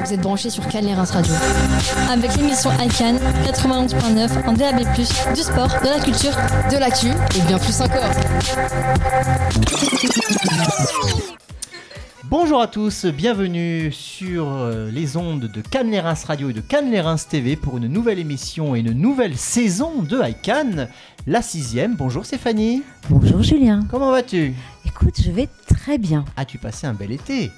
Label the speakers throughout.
Speaker 1: Vous êtes branchés sur Cannes Reims Radio. Avec l'émission ICANN 91.9 en DAB+, du sport, de la culture, de l'actu et bien plus encore.
Speaker 2: Bonjour à tous, bienvenue sur les ondes de Cannes Reims Radio et de Cannes Reims TV pour une nouvelle émission et une nouvelle saison de ICANN, la 6e. Bonjour Stéphanie.
Speaker 3: Bonjour Julien.
Speaker 2: Comment vas-tu ?
Speaker 3: Écoute, je vais très bien.
Speaker 2: As-tu passé un bel été ?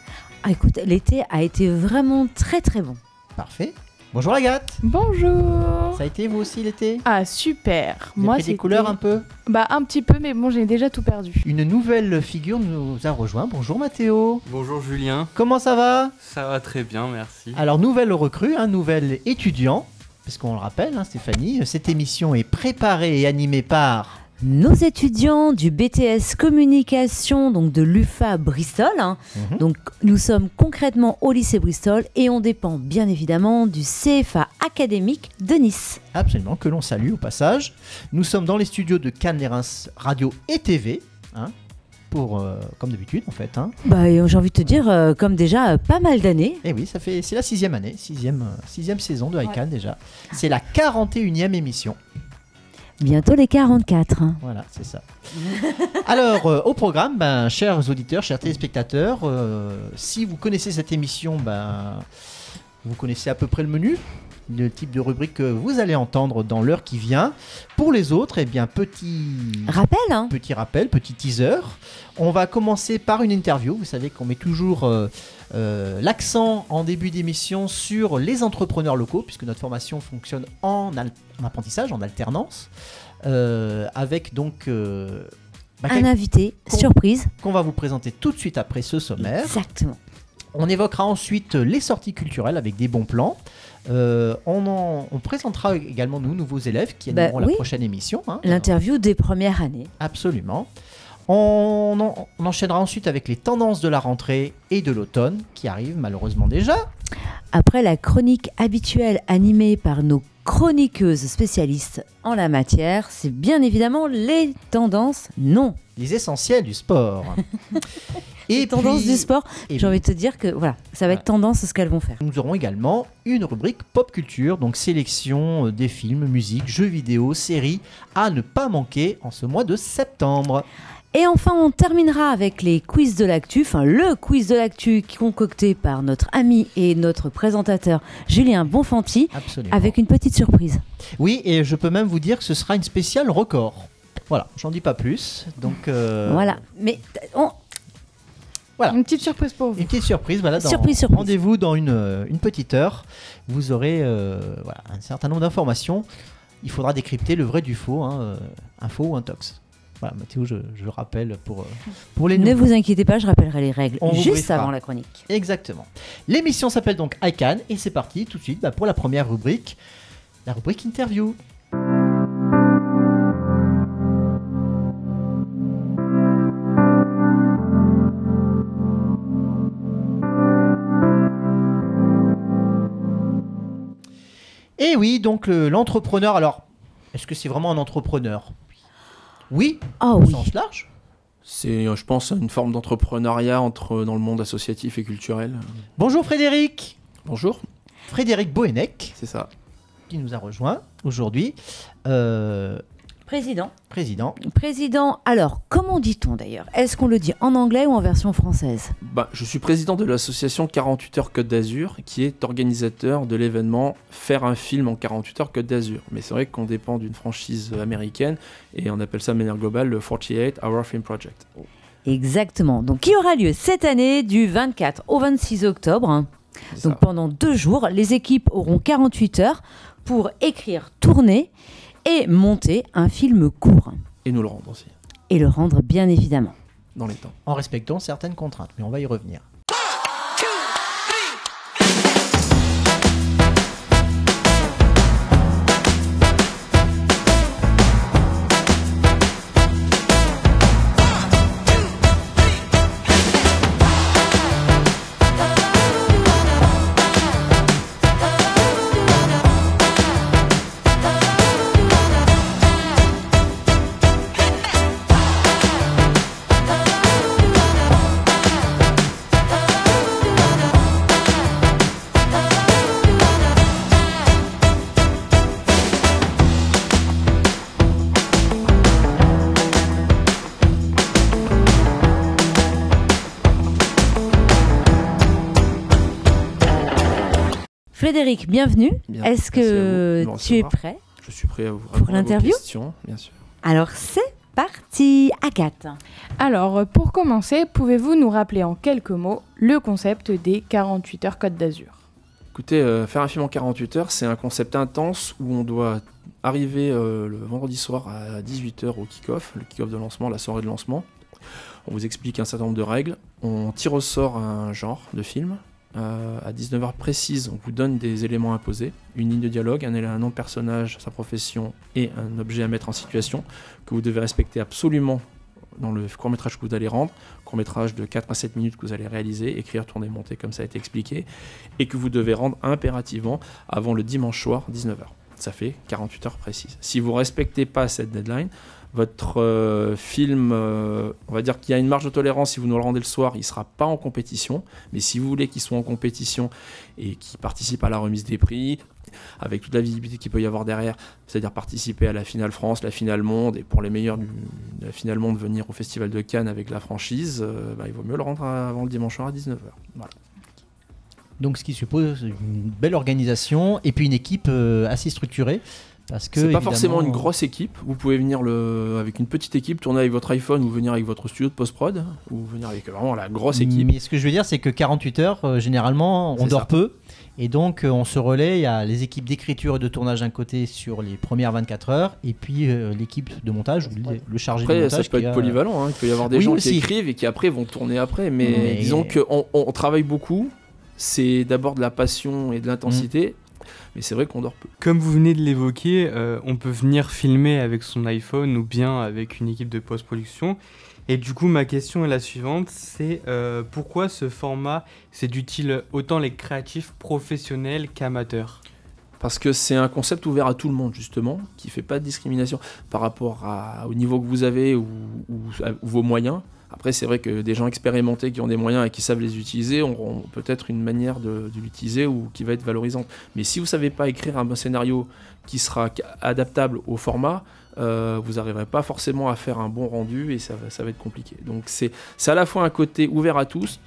Speaker 3: Écoute, l'été a été vraiment très très bon.
Speaker 2: Parfait. Bonjour Agathe.
Speaker 4: Bonjour.
Speaker 2: Ça a été vous aussi l'été ?
Speaker 4: Ah super.
Speaker 2: Vous avez pris des couleurs un peu ?
Speaker 4: Bah un petit peu, mais bon, j'ai déjà tout perdu.
Speaker 2: Une nouvelle figure nous a rejoint. Bonjour Mathéo.
Speaker 5: Bonjour Julien.
Speaker 2: Comment ça va ?
Speaker 5: Ça va très bien, merci.
Speaker 2: Alors nouvelle recrue, nouvel étudiant, parce qu'on le rappelle Stéphanie, cette émission est préparée et animée par...
Speaker 3: Nos étudiants du BTS Communication, donc de l'UFA Bristol. Donc nous sommes concrètement au lycée Bristol et on dépend bien évidemment du CFA académique de Nice.
Speaker 2: Absolument, que l'on salue au passage. Nous sommes dans les studios de Cannes Reims Radio et TV, pour, comme d'habitude en fait.
Speaker 3: J'ai envie de te dire, comme déjà pas mal d'années.
Speaker 2: Et oui, c'est la 6e année, 6e saison de ICANN déjà. C'est la 41e émission.
Speaker 3: Bientôt les 44.
Speaker 2: Voilà, c'est ça. Alors, au programme, chers auditeurs, chers téléspectateurs, si vous connaissez cette émission, vous connaissez à peu près le menu, le type de rubrique que vous allez entendre dans l'heure qui vient. Pour les autres, petit rappel, petit teaser. On va commencer par une interview. Vous savez qu'on met toujours l'accent en début d'émission sur les entrepreneurs locaux, puisque notre formation fonctionne en apprentissage, en alternance, avec donc
Speaker 3: un invité surprise
Speaker 2: qu'on va vous présenter tout de suite après ce sommaire.
Speaker 3: Exactement.
Speaker 2: On évoquera ensuite les sorties culturelles avec des bons plans. On présentera également nos nouveaux élèves qui animeront la prochaine émission.
Speaker 3: L'interview des premières années.
Speaker 2: Absolument. On enchaînera ensuite avec les tendances de la rentrée et de l'automne qui arrivent malheureusement déjà.
Speaker 3: Après la chronique habituelle animée par nos chroniqueuses spécialistes en la matière, c'est bien évidemment les tendances, non.
Speaker 2: Les essentiels du sport.
Speaker 3: Et tendances du sport, j'ai envie de te dire que voilà, ça va être tendance à ce qu'elles vont faire.
Speaker 2: Nous aurons également une rubrique pop culture, donc sélection des films, musique, jeux vidéo, séries à ne pas manquer en ce mois de septembre.
Speaker 3: Et enfin, on terminera avec les quiz de l'actu, le quiz de l'actu concocté par notre ami et notre présentateur Julien Bonfanti.
Speaker 2: Absolument.
Speaker 3: Avec une petite surprise.
Speaker 2: Oui, et je peux même vous dire que ce sera une spéciale record. Voilà, j'en dis pas plus. Donc
Speaker 3: voilà, mais
Speaker 2: voilà.
Speaker 4: Une petite surprise pour vous.
Speaker 2: Une petite surprise, voilà.
Speaker 3: Surprise.
Speaker 2: Rendez-vous dans une petite heure. Vous aurez un certain nombre d'informations. Il faudra décrypter le vrai du faux, un faux ou un tox. Voilà, Mathéo, je rappelle pour les nouveaux.
Speaker 3: Ne vous inquiétez pas, je rappellerai les règles juste
Speaker 2: avant
Speaker 3: la chronique.
Speaker 2: Exactement. L'émission s'appelle donc ICANN et c'est parti tout de suite pour la première rubrique, la rubrique interview. Et oui, donc l'entrepreneur, alors, est-ce que c'est vraiment un entrepreneur ? Oui, au sens large.
Speaker 6: C'est, je pense, une forme d'entrepreneuriat dans le monde associatif et culturel.
Speaker 2: Bonjour Frédéric.
Speaker 6: Bonjour.
Speaker 2: Frédéric Bohenech.
Speaker 6: C'est ça.
Speaker 2: Qui nous a rejoint aujourd'hui.
Speaker 3: Président, alors, comment dit-on d'ailleurs ? Est-ce qu'on le dit en anglais ou en version française ?
Speaker 6: Je suis président de l'association 48 heures Côte d'Azur, qui est organisateur de l'événement Faire un film en 48 heures Côte d'Azur. Mais c'est vrai qu'on dépend d'une franchise américaine, et on appelle ça de manière globale le 48 Hour Film Project.
Speaker 3: Exactement, donc qui aura lieu cette année du 24 au 26 octobre. Donc pendant 2 jours, les équipes auront 48 heures pour écrire, tourner et monter un film court.
Speaker 6: Et nous le rendre aussi.
Speaker 3: Et le rendre bien évidemment.
Speaker 6: Dans les temps.
Speaker 2: En respectant certaines contraintes, mais on va y revenir.
Speaker 3: Frédéric, bienvenue.
Speaker 6: Bien,
Speaker 3: Est-ce
Speaker 6: merci à
Speaker 3: que
Speaker 6: vous de me
Speaker 3: tu es
Speaker 6: recevoir.
Speaker 3: prêt?
Speaker 6: Je suis prêt à vous
Speaker 3: Pour
Speaker 6: répondre à vos
Speaker 3: l'interview
Speaker 6: questions, bien sûr.
Speaker 3: Alors c'est parti, Agathe.
Speaker 4: Alors, pour commencer, pouvez-vous nous rappeler en quelques mots le concept des 48 heures Côte d'Azur?
Speaker 6: Écoutez, faire un film en 48 heures, c'est un concept intense où on doit arriver le vendredi soir à 18h au kick-off, le kick-off de lancement, la soirée de lancement. On vous explique un certain nombre de règles. On tire au sort un genre de film. À 19h précise, on vous donne des éléments imposés, une ligne de dialogue, un nom de personnage, sa profession et un objet à mettre en situation que vous devez respecter absolument dans le court-métrage que vous allez rendre, court-métrage de 4 à 7 minutes que vous allez réaliser, écrire, tourner, monter comme ça a été expliqué, et que vous devez rendre impérativement avant le dimanche soir 19h. Ça fait 48 heures précises. Si vous ne respectez pas cette deadline, votre film, on va dire qu'il y a une marge de tolérance. Si vous nous le rendez le soir, il ne sera pas en compétition. Mais si vous voulez qu'il soit en compétition et qu'il participe à la remise des prix, avec toute la visibilité qu'il peut y avoir derrière, c'est-à-dire participer à la finale France, la finale monde, et pour les meilleurs de la finale monde, venir au Festival de Cannes avec la franchise, il vaut mieux le rendre avant le dimanche soir à 19h. Voilà.
Speaker 2: Donc ce qui suppose une belle organisation et puis une équipe assez structurée. Parce que,
Speaker 6: c'est pas
Speaker 2: évidemment,
Speaker 6: forcément une grosse équipe. Vous pouvez venir avec une petite équipe, tourner avec votre iPhone ou venir avec votre studio de post-prod ou venir avec vraiment la grosse équipe.
Speaker 2: Mais ce que je veux dire, c'est que 48 heures, généralement, on
Speaker 6: C'est
Speaker 2: dort
Speaker 6: ça.
Speaker 2: peu. Et donc, on se relaie. Il y a les équipes d'écriture et de tournage d'un côté sur les premières 24 heures. Et puis, l'équipe de montage ou le chargé de
Speaker 6: Après,
Speaker 2: montage.
Speaker 6: ça peut être polyvalent. Il peut y avoir des
Speaker 2: Oui,
Speaker 6: gens
Speaker 2: aussi.
Speaker 6: qui écrivent et qui après vont tourner après. Mais disons qu'on travaille beaucoup. C'est d'abord de la passion et de l'intensité. Mais c'est vrai qu'on dort peu.
Speaker 5: Comme vous venez de l'évoquer, on peut venir filmer avec son iPhone ou bien avec une équipe de post-production. Et du coup, ma question est la suivante, c'est pourquoi ce format séduit-il autant les créatifs professionnels qu'amateurs ?
Speaker 6: Parce que c'est un concept ouvert à tout le monde, justement, qui ne fait pas de discrimination par rapport au niveau que vous avez ou à vos moyens. Après, c'est vrai que des gens expérimentés qui ont des moyens et qui savent les utiliser auront peut-être une manière de l'utiliser ou qui va être valorisante. Mais si vous ne savez pas écrire un bon scénario qui sera adaptable au format, vous n'arriverez pas forcément à faire un bon rendu et ça va être compliqué. Donc c'est à la fois un côté ouvert à tous,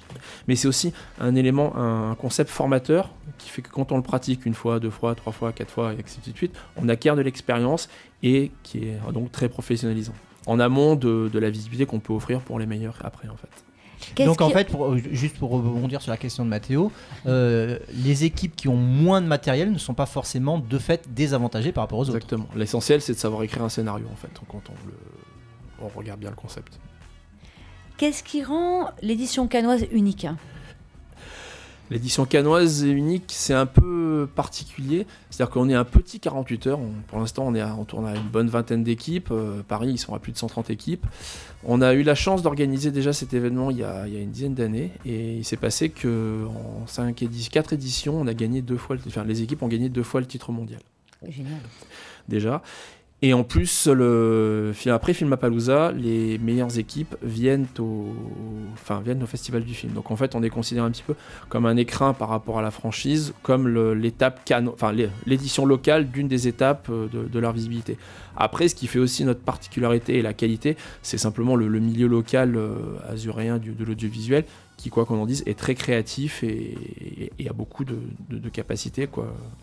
Speaker 6: mais c'est aussi un élément, un concept formateur qui fait que quand on le pratique une fois, 2 fois, 3 fois, 4 fois et ainsi de suite, on acquiert de l'expérience et qui est donc très professionnalisant. En amont de la visibilité qu'on peut offrir pour les meilleurs après en fait.
Speaker 2: Donc en fait, juste pour rebondir sur la question de Mathéo, les équipes qui ont moins de matériel ne sont pas forcément de fait désavantagées par rapport aux autres.
Speaker 6: Exactement. L'essentiel c'est de savoir écrire un scénario en fait, quand on regarde bien le concept.
Speaker 3: Qu'est-ce qui rend l'édition cannoise unique?
Speaker 6: L'édition cannoise est unique, c'est un peu particulier. C'est-à-dire qu'on est un petit 48 heures. Pour l'instant, on tourne à une bonne vingtaine d'équipes. Paris, ils sont à plus de 130 équipes. On a eu la chance d'organiser déjà cet événement il y a une dizaine d'années. Et il s'est passé qu'en 4 éditions, on a gagné 2 fois, les équipes ont gagné 2 fois le titre mondial.
Speaker 3: Génial.
Speaker 6: Déjà. Et en plus, après Filmapalooza, les meilleures équipes viennent au festival du film. Donc en fait, on est considéré un petit peu comme un écrin par rapport à la franchise, comme l'édition locale d'une des étapes de leur visibilité. Après, ce qui fait aussi notre particularité et la qualité, c'est simplement le milieu local azuréen de l'audiovisuel, qui, quoi qu'on en dise, est très créatif et a beaucoup de capacités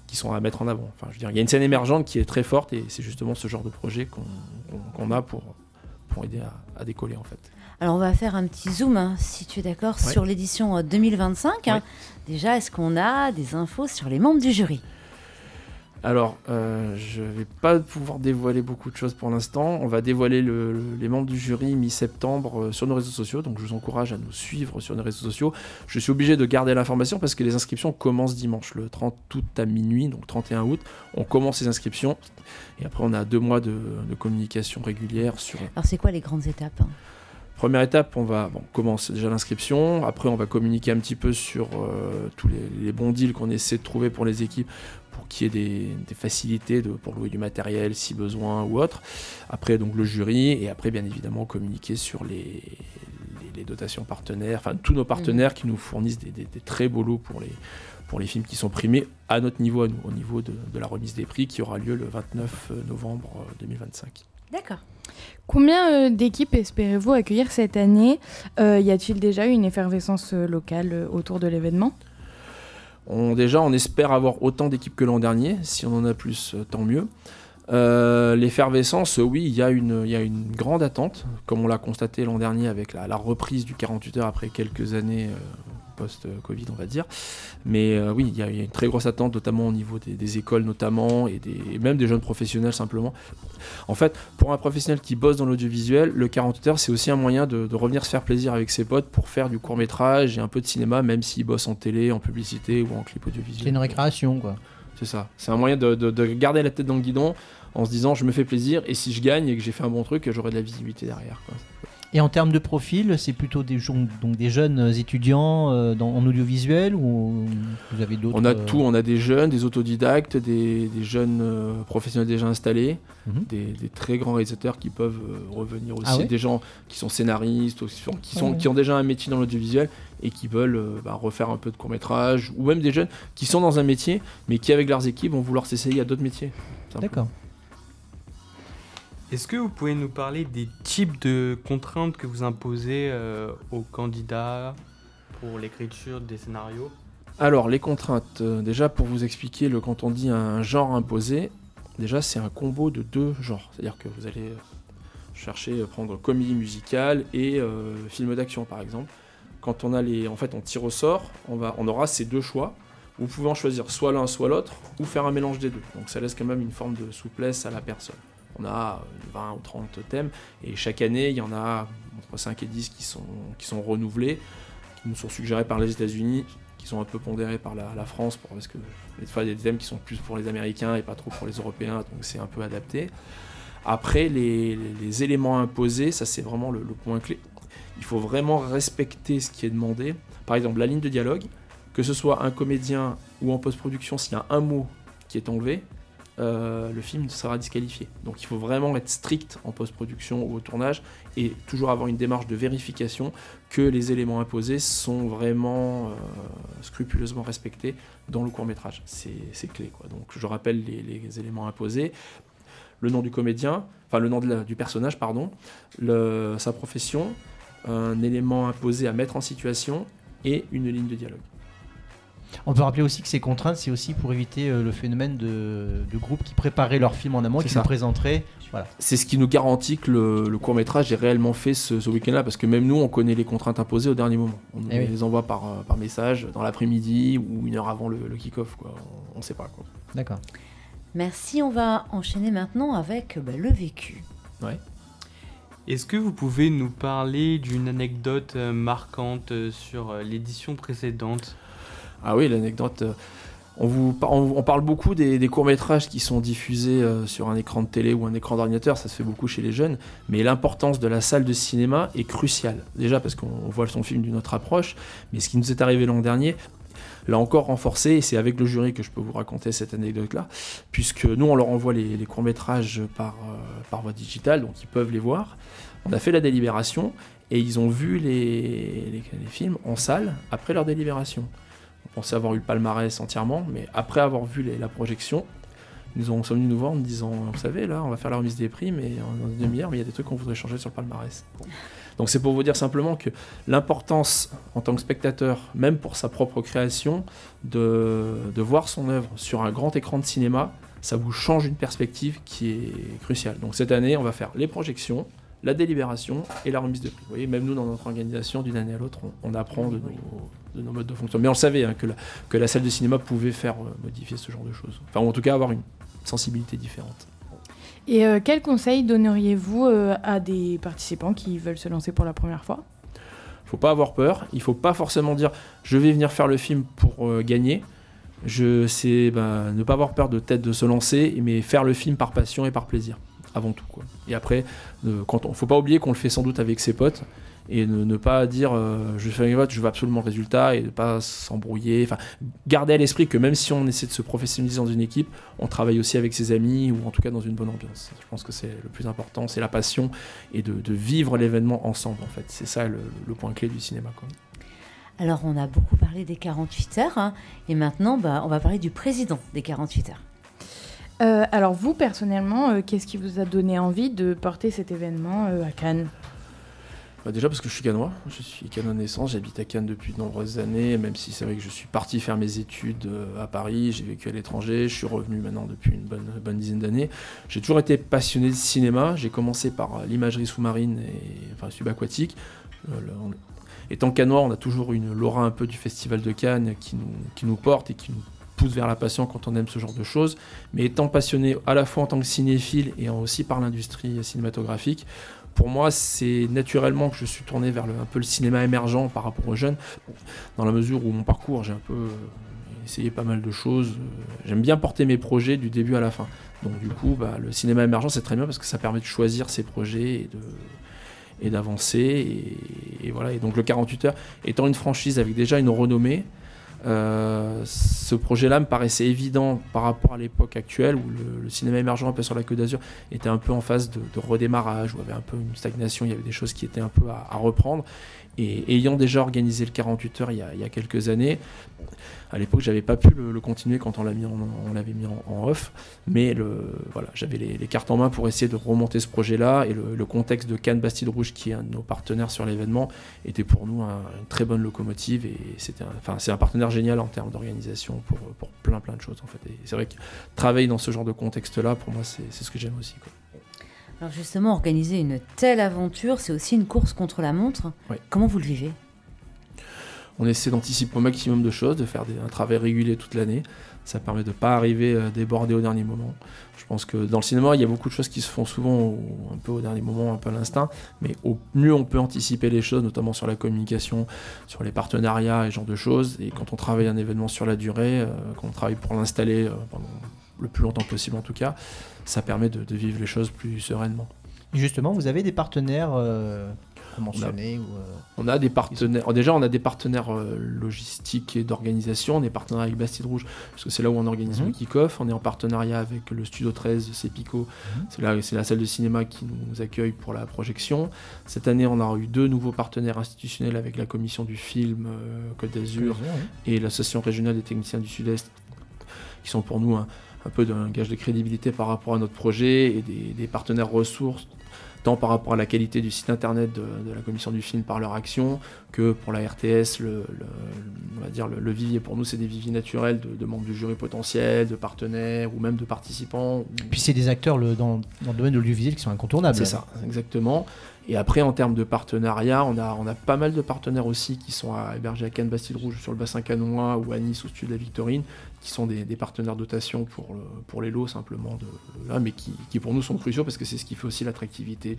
Speaker 6: qui sont à mettre en avant. Enfin, je veux dire, il y a une scène émergente qui est très forte et c'est justement ce genre de projet qu'on a pour aider à décoller en fait.
Speaker 3: Alors on va faire un petit zoom, si tu es d'accord,
Speaker 6: Ouais.
Speaker 3: sur l'édition 2025.
Speaker 6: Ouais.
Speaker 3: Déjà, est-ce qu'on a des infos sur les membres du jury?
Speaker 6: Alors, je vais pas pouvoir dévoiler beaucoup de choses pour l'instant. On va dévoiler les membres du jury mi-septembre sur nos réseaux sociaux. Donc, je vous encourage à nous suivre sur nos réseaux sociaux. Je suis obligé de garder l'information parce que les inscriptions commencent dimanche, le 30 août à minuit, donc 31 août. On commence les inscriptions et après, on a 2 mois de communication régulière sur.
Speaker 3: Alors c'est quoi les grandes étapes?
Speaker 6: Première étape, on commence déjà l'inscription. Après, on va communiquer un petit peu sur tous les bons deals qu'on essaie de trouver pour les équipes pour qu'il y ait des facilités pour louer du matériel si besoin ou autre. Après, donc le jury et après, bien évidemment, communiquer sur les dotations partenaires, enfin tous nos partenaires qui nous fournissent des très beaux lots pour les films qui sont primés à notre niveau, à nous, au niveau de la remise des prix qui aura lieu le 29 novembre 2025.
Speaker 3: D'accord.
Speaker 4: Combien d'équipes espérez-vous accueillir cette année? Y a-t-il déjà eu une effervescence locale autour de l'événement?
Speaker 6: Déjà, on espère avoir autant d'équipes que l'an dernier. Si on en a plus, tant mieux. L'effervescence, oui, il y a une grande attente, comme on l'a constaté l'an dernier avec la reprise du 48 heures après quelques années post-Covid, on va dire. Mais oui, il y a une très grosse attente, notamment au niveau des écoles, notamment, et même des jeunes professionnels, simplement. En fait, pour un professionnel qui bosse dans l'audiovisuel, le 48 heures, c'est aussi un moyen de revenir se faire plaisir avec ses potes pour faire du court-métrage et un peu de cinéma, même s'il bosse en télé, en publicité ou en clip audiovisuel.
Speaker 2: C'est une récréation, quoi.
Speaker 6: C'est ça. C'est un moyen de garder la tête dans le guidon en se disant je me fais plaisir et si je gagne et que j'ai fait un bon truc, j'aurai de la visibilité derrière, quoi.
Speaker 2: Et en termes de profil, c'est plutôt des jeunes étudiants en audiovisuel ou vous avez d'autres?
Speaker 6: On a tout, on a des jeunes, des autodidactes, des jeunes professionnels déjà installés, des très grands réalisateurs qui peuvent revenir aussi, des gens qui sont scénaristes, qui ont déjà un métier dans l'audiovisuel et qui veulent refaire un peu de court-métrage, ou même des jeunes qui sont dans un métier mais qui avec leurs équipes vont vouloir s'essayer à d'autres métiers.
Speaker 2: D'accord.
Speaker 5: Est-ce que vous pouvez nous parler des types de contraintes que vous imposez aux candidats pour l'écriture des scénarios?
Speaker 6: Alors, les contraintes, déjà pour vous expliquer, quand on dit un genre imposé, déjà c'est un combo de 2 genres. C'est-à-dire que vous allez chercher, prendre comédie musicale et film d'action par exemple. Quand on a en fait on tire au sort, on aura ces 2 choix. Vous pouvez en choisir soit l'un soit l'autre, ou faire un mélange des 2. Donc ça laisse quand même une forme de souplesse à la personne. On a 20 ou 30 thèmes, et chaque année, il y en a entre 5 et 10 qui sont renouvelés, qui nous sont suggérés par les États-Unis, qui sont un peu pondérés par la France, parce que des fois, il y a des thèmes qui sont plus pour les Américains et pas trop pour les Européens, donc c'est un peu adapté. Après, les éléments imposés, ça c'est vraiment le point clé. Il faut vraiment respecter ce qui est demandé. Par exemple, la ligne de dialogue, que ce soit un comédien ou en post-production, s'il y a un mot qui est enlevé, le film sera disqualifié. Donc il faut vraiment être strict en post-production ou au tournage et toujours avoir une démarche de vérification que les éléments imposés sont vraiment scrupuleusement respectés dans le court-métrage. C'est clé, quoi. Donc je rappelle les éléments imposés. Le nom du comédien, enfin le nom du personnage, pardon, sa profession, un élément imposé à mettre en situation et une ligne de dialogue.
Speaker 2: On peut rappeler aussi que ces contraintes, c'est aussi pour éviter le phénomène de groupes qui préparaient leur film en amont, qui le présenteraient. Voilà.
Speaker 6: C'est ce qui nous garantit que le court-métrage est réellement fait ce week-end-là, parce que même nous, on connaît les contraintes imposées au dernier moment. On les envoie par message dans l'après-midi ou 1 heure avant le kick-off, quoi. On ne sait pas, quoi.
Speaker 2: D'accord.
Speaker 3: Merci, on va enchaîner maintenant avec le vécu.
Speaker 6: Ouais.
Speaker 5: Est-ce que vous pouvez nous parler d'une anecdote marquante sur l'édition précédente ?
Speaker 6: Ah oui, l'anecdote. On parle beaucoup des courts-métrages qui sont diffusés sur un écran de télé ou un écran d'ordinateur, ça se fait beaucoup chez les jeunes, mais l'importance de la salle de cinéma est cruciale. Déjà parce qu'on voit son film d'une autre approche, mais ce qui nous est arrivé l'an dernier l'a encore renforcé, et c'est avec le jury que je peux vous raconter cette anecdote-là, puisque nous on leur envoie les courts-métrages par voie digitale, donc ils peuvent les voir. On a fait la délibération, et ils ont vu les films en salle après leur délibération. On pensait avoir eu le palmarès entièrement, mais après avoir vu la projection, ils sont venus nous voir en nous disant « Vous savez, là, on va faire la remise des prix, mais dans une demi-heure, mais il y a des trucs qu'on voudrait changer sur le palmarès. » Donc c'est pour vous dire simplement que l'importance, en tant que spectateur, même pour sa propre création, de voir son œuvre sur un grand écran de cinéma, ça vous change une perspective qui est cruciale. Donc cette année, on va faire les projections, la délibération et la remise de prix. Vous voyez, même nous, dans notre organisation, d'une année à l'autre, on apprend de nos modes de fonctionnement. Mais on le savait, hein, que la salle de cinéma pouvait faire modifier ce genre de choses. Enfin, ou en tout cas, avoir une sensibilité différente.
Speaker 4: Et quels conseils donneriez-vous à des participants qui veulent se lancer pour la première fois ?
Speaker 6: Faut pas avoir peur. Il faut pas forcément dire « je vais venir faire le film pour gagner ». Ne pas avoir peur de se lancer, mais faire le film par passion et par plaisir. Avant tout, quoi. Et après, faut pas oublier qu'on le fait sans doute avec ses potes, et ne pas dire je fais un vote, je veux absolument le résultat, et ne pas s'embrouiller. Enfin, garder à l'esprit que même si on essaie de se professionnaliser dans une équipe, on travaille aussi avec ses amis, ou en tout cas dans une bonne ambiance. Je pense que c'est le plus important, c'est la passion et de vivre l'événement ensemble, en fait. C'est ça le point clé du cinéma, quoi.
Speaker 3: Alors, on a beaucoup parlé des 48 heures, hein, et maintenant, on va parler du président des 48 heures.
Speaker 4: Alors vous, personnellement, qu'est-ce qui vous a donné envie de porter cet événement à Cannes ?
Speaker 6: Déjà parce que je suis cannois, je suis cannois de naissance, j'habite à Cannes depuis de nombreuses années, même si c'est vrai que je suis parti faire mes études à Paris, j'ai vécu à l'étranger, je suis revenu maintenant depuis une bonne dizaine d'années. J'ai toujours été passionné de cinéma, j'ai commencé par l'imagerie sous-marine et subaquatique. Étant cannois, on a toujours une l'aura un peu du Festival de Cannes qui nous porte et qui nous pousse vers la passion quand on aime ce genre de choses. Mais étant passionné à la fois en tant que cinéphile et aussi par l'industrie cinématographique, pour moi, c'est naturellement que je suis tourné vers un peu le cinéma émergent par rapport aux jeunes, dans la mesure où mon parcours, j'ai un peu essayé pas mal de choses. J'aime bien porter mes projets du début à la fin. Donc du coup, le cinéma émergent, c'est très bien parce que ça permet de choisir ses projets et d'avancer. Et voilà. Et donc le 48 heures, étant une franchise avec déjà une renommée, ce projet-là me paraissait évident par rapport à l'époque actuelle où le cinéma émergent un peu sur la Côte d'Azur était un peu en phase de redémarrage, où il y avait un peu une stagnation, il y avait des choses qui étaient un peu à reprendre. Et ayant déjà organisé le 48 heures il y a quelques années, à l'époque j'avais pas pu le continuer quand on l'avait mis en off, mais voilà, j'avais les cartes en main pour essayer de remonter ce projet-là, et le contexte de Cannes Bastide Rouge, qui est un de nos partenaires sur l'événement, était pour nous une très bonne locomotive, et c'est un partenaire génial en termes d'organisation pour plein de choses en fait. Et c'est vrai que travailler dans ce genre de contexte-là, pour moi c'est ce que j'aime aussi, quoi.
Speaker 3: Alors justement, organiser une telle aventure, c'est aussi une course contre la montre.
Speaker 6: Oui.
Speaker 3: Comment vous le vivez ?
Speaker 6: On essaie d'anticiper au maximum de choses, de faire un travail régulier toute l'année. Ça permet de ne pas arriver débordé au dernier moment. Je pense que dans le cinéma, il y a beaucoup de choses qui se font souvent un peu au dernier moment, un peu à l'instinct. Mais au mieux, on peut anticiper les choses, notamment sur la communication, sur les partenariats et ce genre de choses. Et quand on travaille un événement sur la durée, quand on travaille pour l'installer pendant le plus longtemps possible en tout cas, ça permet de vivre les choses plus sereinement.
Speaker 2: Et justement, vous avez des partenaires mentionnés
Speaker 6: On a des partenaires. Déjà, on a des partenaires logistiques et d'organisation. On est partenaire avec Bastide Rouge, parce que c'est là où on organise le kick-off. On est en partenariat avec le Studio 13, c'est Pico. C'est la salle de cinéma qui nous accueille pour la projection. Cette année, on a eu 2 nouveaux partenaires institutionnels avec la commission du film Côte d'Azur et l'association régionale des techniciens du Sud-Est, qui sont pour nous un peu d'un gage de crédibilité par rapport à notre projet, et des partenaires ressources, tant par rapport à la qualité du site internet de la commission du film par leur action, que pour la RTS, on va dire le vivier pour nous, c'est des viviers naturels de membres du jury potentiel, de partenaires ou même de participants.
Speaker 2: Puis c'est des acteurs dans le domaine de l'audiovisuel qui sont incontournables.
Speaker 6: C'est ça, exactement. Et après, en termes de partenariat, on a pas mal de partenaires aussi qui sont hébergés à Cannes Bastide Rouge sur le bassin cannois, ou à Nice au Studio de la Victorine, qui sont des partenaires de dotation pour les lots simplement mais qui pour nous sont cruciaux, parce que c'est ce qui fait aussi l'attractivité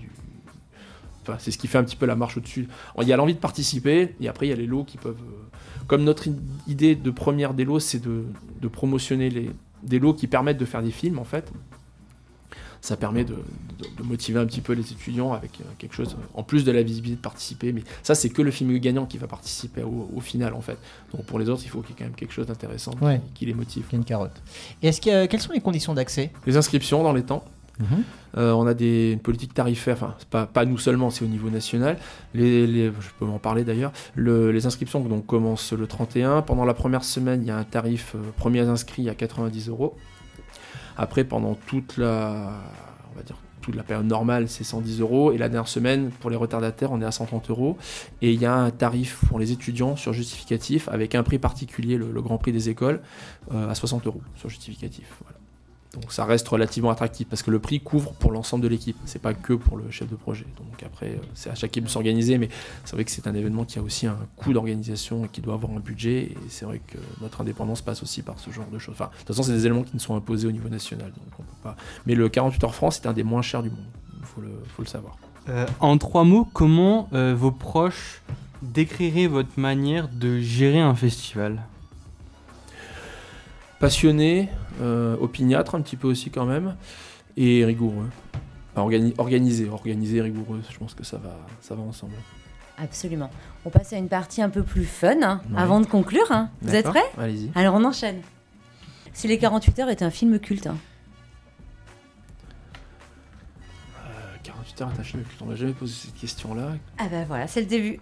Speaker 6: Enfin, c'est ce qui fait un petit peu la marche au-dessus. Il y a l'envie de participer, et après il y a les lots qui peuvent... Comme notre idée de première des lots, c'est de promotionner des lots qui permettent de faire des films en fait. Ça permet de motiver un petit peu les étudiants avec quelque chose, en plus de la visibilité de participer. Mais ça, c'est que le film gagnant qui va participer au final, en fait. Donc pour les autres, il faut qu'il y ait quand même quelque chose d'intéressant qui les motive.
Speaker 2: Qu'il y ait une carotte. Et quelles sont les conditions d'accès ?
Speaker 6: Les inscriptions dans les temps. On a une politique tarifaire, enfin pas nous seulement, c'est au niveau national. Je peux en parler d'ailleurs. Les inscriptions donc commencent le 31. Pendant la première semaine, il y a un tarif premiers inscrits à 90 €. Après, pendant toute la période normale, c'est 110 €. Et la dernière semaine, pour les retardataires, on est à 130 €. Et il y a un tarif pour les étudiants sur justificatif, avec un prix particulier, le Grand Prix des écoles, à 60 € sur justificatif. Voilà. Donc ça reste relativement attractif, parce que le prix couvre pour l'ensemble de l'équipe. C'est pas que pour le chef de projet. Donc après, c'est à chaque équipe de s'organiser, mais c'est vrai que c'est un événement qui a aussi un coût d'organisation et qui doit avoir un budget. Et c'est vrai que notre indépendance passe aussi par ce genre de choses. Enfin, de toute façon, c'est des éléments qui nous sont imposés au niveau national. Donc on peut pas... Mais le 48 heures France, c'est un des moins chers du monde. Il faut le savoir.
Speaker 5: En 3 mots, comment vos proches décriraient votre manière de gérer un festival ?
Speaker 6: Passionné, opiniâtre un petit peu aussi quand même, et rigoureux. Organisé, rigoureux, je pense que ça va ensemble.
Speaker 3: Absolument. On passe à une partie un peu plus fun, avant de conclure. Vous êtes prêts ?
Speaker 6: Allez-y.
Speaker 3: Alors on enchaîne. Si les 48 heures est un film culte.
Speaker 6: 48 heures est un film culte, on m'a jamais posé cette question-là.
Speaker 3: Ah bah voilà, c'est le début.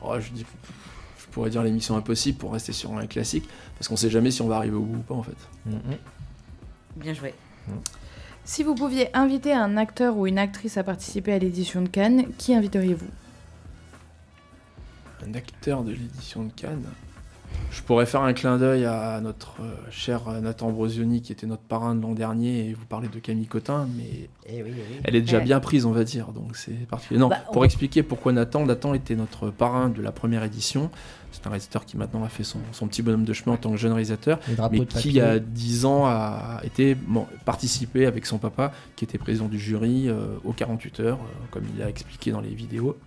Speaker 6: Je pourrais dire l'émission Impossible pour rester sur un classique, parce qu'on sait jamais si on va arriver au bout ou pas en fait.
Speaker 3: Bien joué.
Speaker 4: Si vous pouviez inviter un acteur ou une actrice à participer à l'édition de Cannes, qui inviteriez-vous?
Speaker 6: Un acteur de l'édition de Cannes. Je pourrais faire un clin d'œil à notre cher Nathan Ambrosioni, qui était notre parrain de l'an dernier, et vous parlez de Camille Cotin, mais elle est déjà bien prise, on va dire, donc c'est particulier. Non, pour expliquer pourquoi Nathan était notre parrain de la première édition. C'est un réalisateur qui maintenant a fait son petit bonhomme de chemin en tant que jeune réalisateur, mais qui, il y a 10 ans, a participé avec son papa, qui était président du jury aux 48 heures, comme il l'a expliqué dans les vidéos.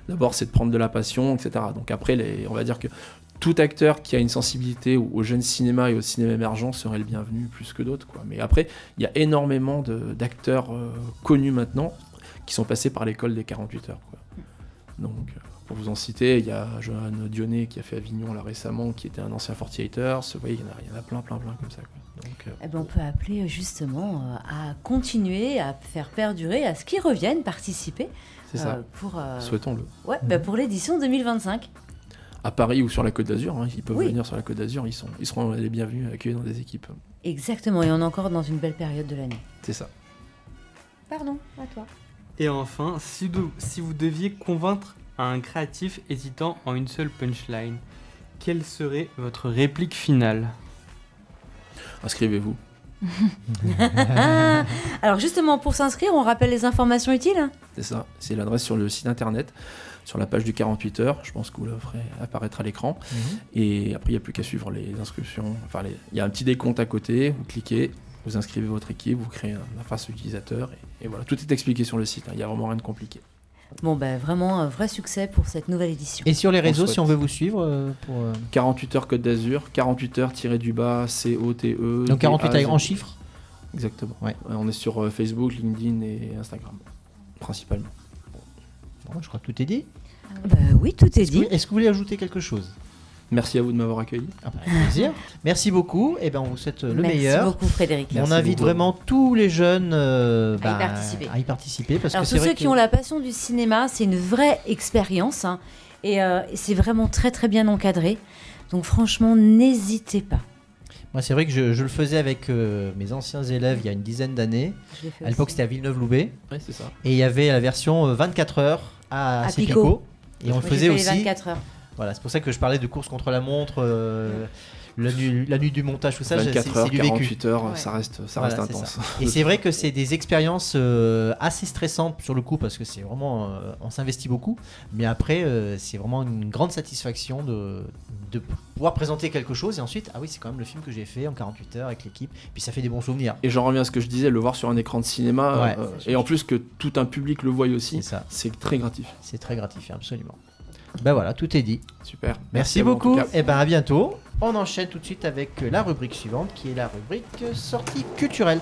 Speaker 6: D'abord, c'est de prendre de la passion, etc. Donc après, on va dire que tout acteur qui a une sensibilité au jeune cinéma et au cinéma émergent serait le bienvenu plus que d'autres, quoi. Mais après, il y a énormément d'acteurs connus maintenant qui sont passés par l'école des 48 heures, quoi. Donc, pour vous en citer, il y a Johan Dionnet qui a fait Avignon là récemment, qui était un ancien 48ers. Vous voyez, il y en a plein comme ça, quoi. Donc,
Speaker 3: on peut appeler justement à continuer, à faire perdurer, à ce qu'ils reviennent participer.
Speaker 6: C'est ça. Souhaitons-le.
Speaker 3: Ouais, pour l'édition 2025.
Speaker 6: À Paris ou sur la Côte d'Azur, hein, ils peuvent venir sur la Côte d'Azur, ils seront les bienvenus, accueillis dans des équipes.
Speaker 3: Exactement, et on est encore dans une belle période de l'année.
Speaker 6: C'est ça.
Speaker 3: Pardon, à toi.
Speaker 5: Et enfin, si vous deviez convaincre un créatif hésitant en une seule punchline, quelle serait votre réplique finale?
Speaker 6: Inscrivez-vous.
Speaker 3: Alors justement, pour s'inscrire, on rappelle les informations utiles.
Speaker 6: C'est ça, c'est l'adresse sur le site internet, sur la page du 48 heures, je pense que vous le ferez apparaître à l'écran. Et après, il n'y a plus qu'à suivre les inscriptions. Enfin, il y a un petit décompte à côté, vous cliquez, vous inscrivez votre équipe, vous créez une interface utilisateur, et voilà, tout est expliqué sur le site, il n'y a vraiment rien de compliqué.
Speaker 3: Bon, vraiment un vrai succès pour cette nouvelle édition.
Speaker 2: Et sur les réseaux, si on veut vous suivre pour
Speaker 6: 48 heures Côte d'Azur, 48 heures _COTE.
Speaker 2: Donc 48 en chiffres.
Speaker 6: Exactement. Ouais. On est sur Facebook, LinkedIn et Instagram, principalement.
Speaker 2: Bon, je crois que tout est dit.
Speaker 3: Oui, tout est dit.
Speaker 2: Est-ce que vous voulez ajouter quelque chose?
Speaker 6: Merci à vous de m'avoir accueilli.
Speaker 2: Avec plaisir. Merci beaucoup. Et on vous souhaite le meilleur.
Speaker 3: Merci beaucoup, Frédéric.
Speaker 2: On invite vraiment tous les jeunes
Speaker 3: à y participer.
Speaker 2: Parce
Speaker 3: Alors,
Speaker 2: que
Speaker 3: tous ceux qui ont la passion du cinéma, c'est une vraie expérience. Hein, et c'est vraiment très, très bien encadré. Donc, franchement, n'hésitez pas.
Speaker 2: Moi, c'est vrai que je le faisais avec mes anciens élèves il y a une dizaine d'années. À l'époque, c'était à Villeneuve-Loubet.
Speaker 6: Oui, c'est ça.
Speaker 2: Et il y avait la version 24 heures à Pico. Et on le faisait aussi.
Speaker 3: 24 heures.
Speaker 2: Voilà, c'est pour ça que je parlais de course contre la montre, la nuit du montage, tout ça.
Speaker 6: 24 heures,
Speaker 2: c'est du
Speaker 6: 48 heures,
Speaker 3: ouais.
Speaker 6: ça reste intense.
Speaker 2: Ça. Et c'est vrai que c'est des expériences assez stressantes sur le coup, parce que c'est vraiment, on s'investit beaucoup. Mais après, c'est vraiment une grande satisfaction de pouvoir présenter quelque chose. Et ensuite, c'est quand même le film que j'ai fait en 48 heures avec l'équipe. Puis ça fait des bons souvenirs.
Speaker 6: Et j'en reviens à ce que je disais, le voir sur un écran de cinéma, et en plus que tout un public le voie aussi, c'est très gratifiant.
Speaker 2: C'est très gratifiant, absolument. Voilà, tout est dit.
Speaker 6: Super.
Speaker 2: Merci beaucoup. Et à bientôt. On enchaîne tout de suite avec la rubrique suivante, qui est la rubrique sortie culturelle.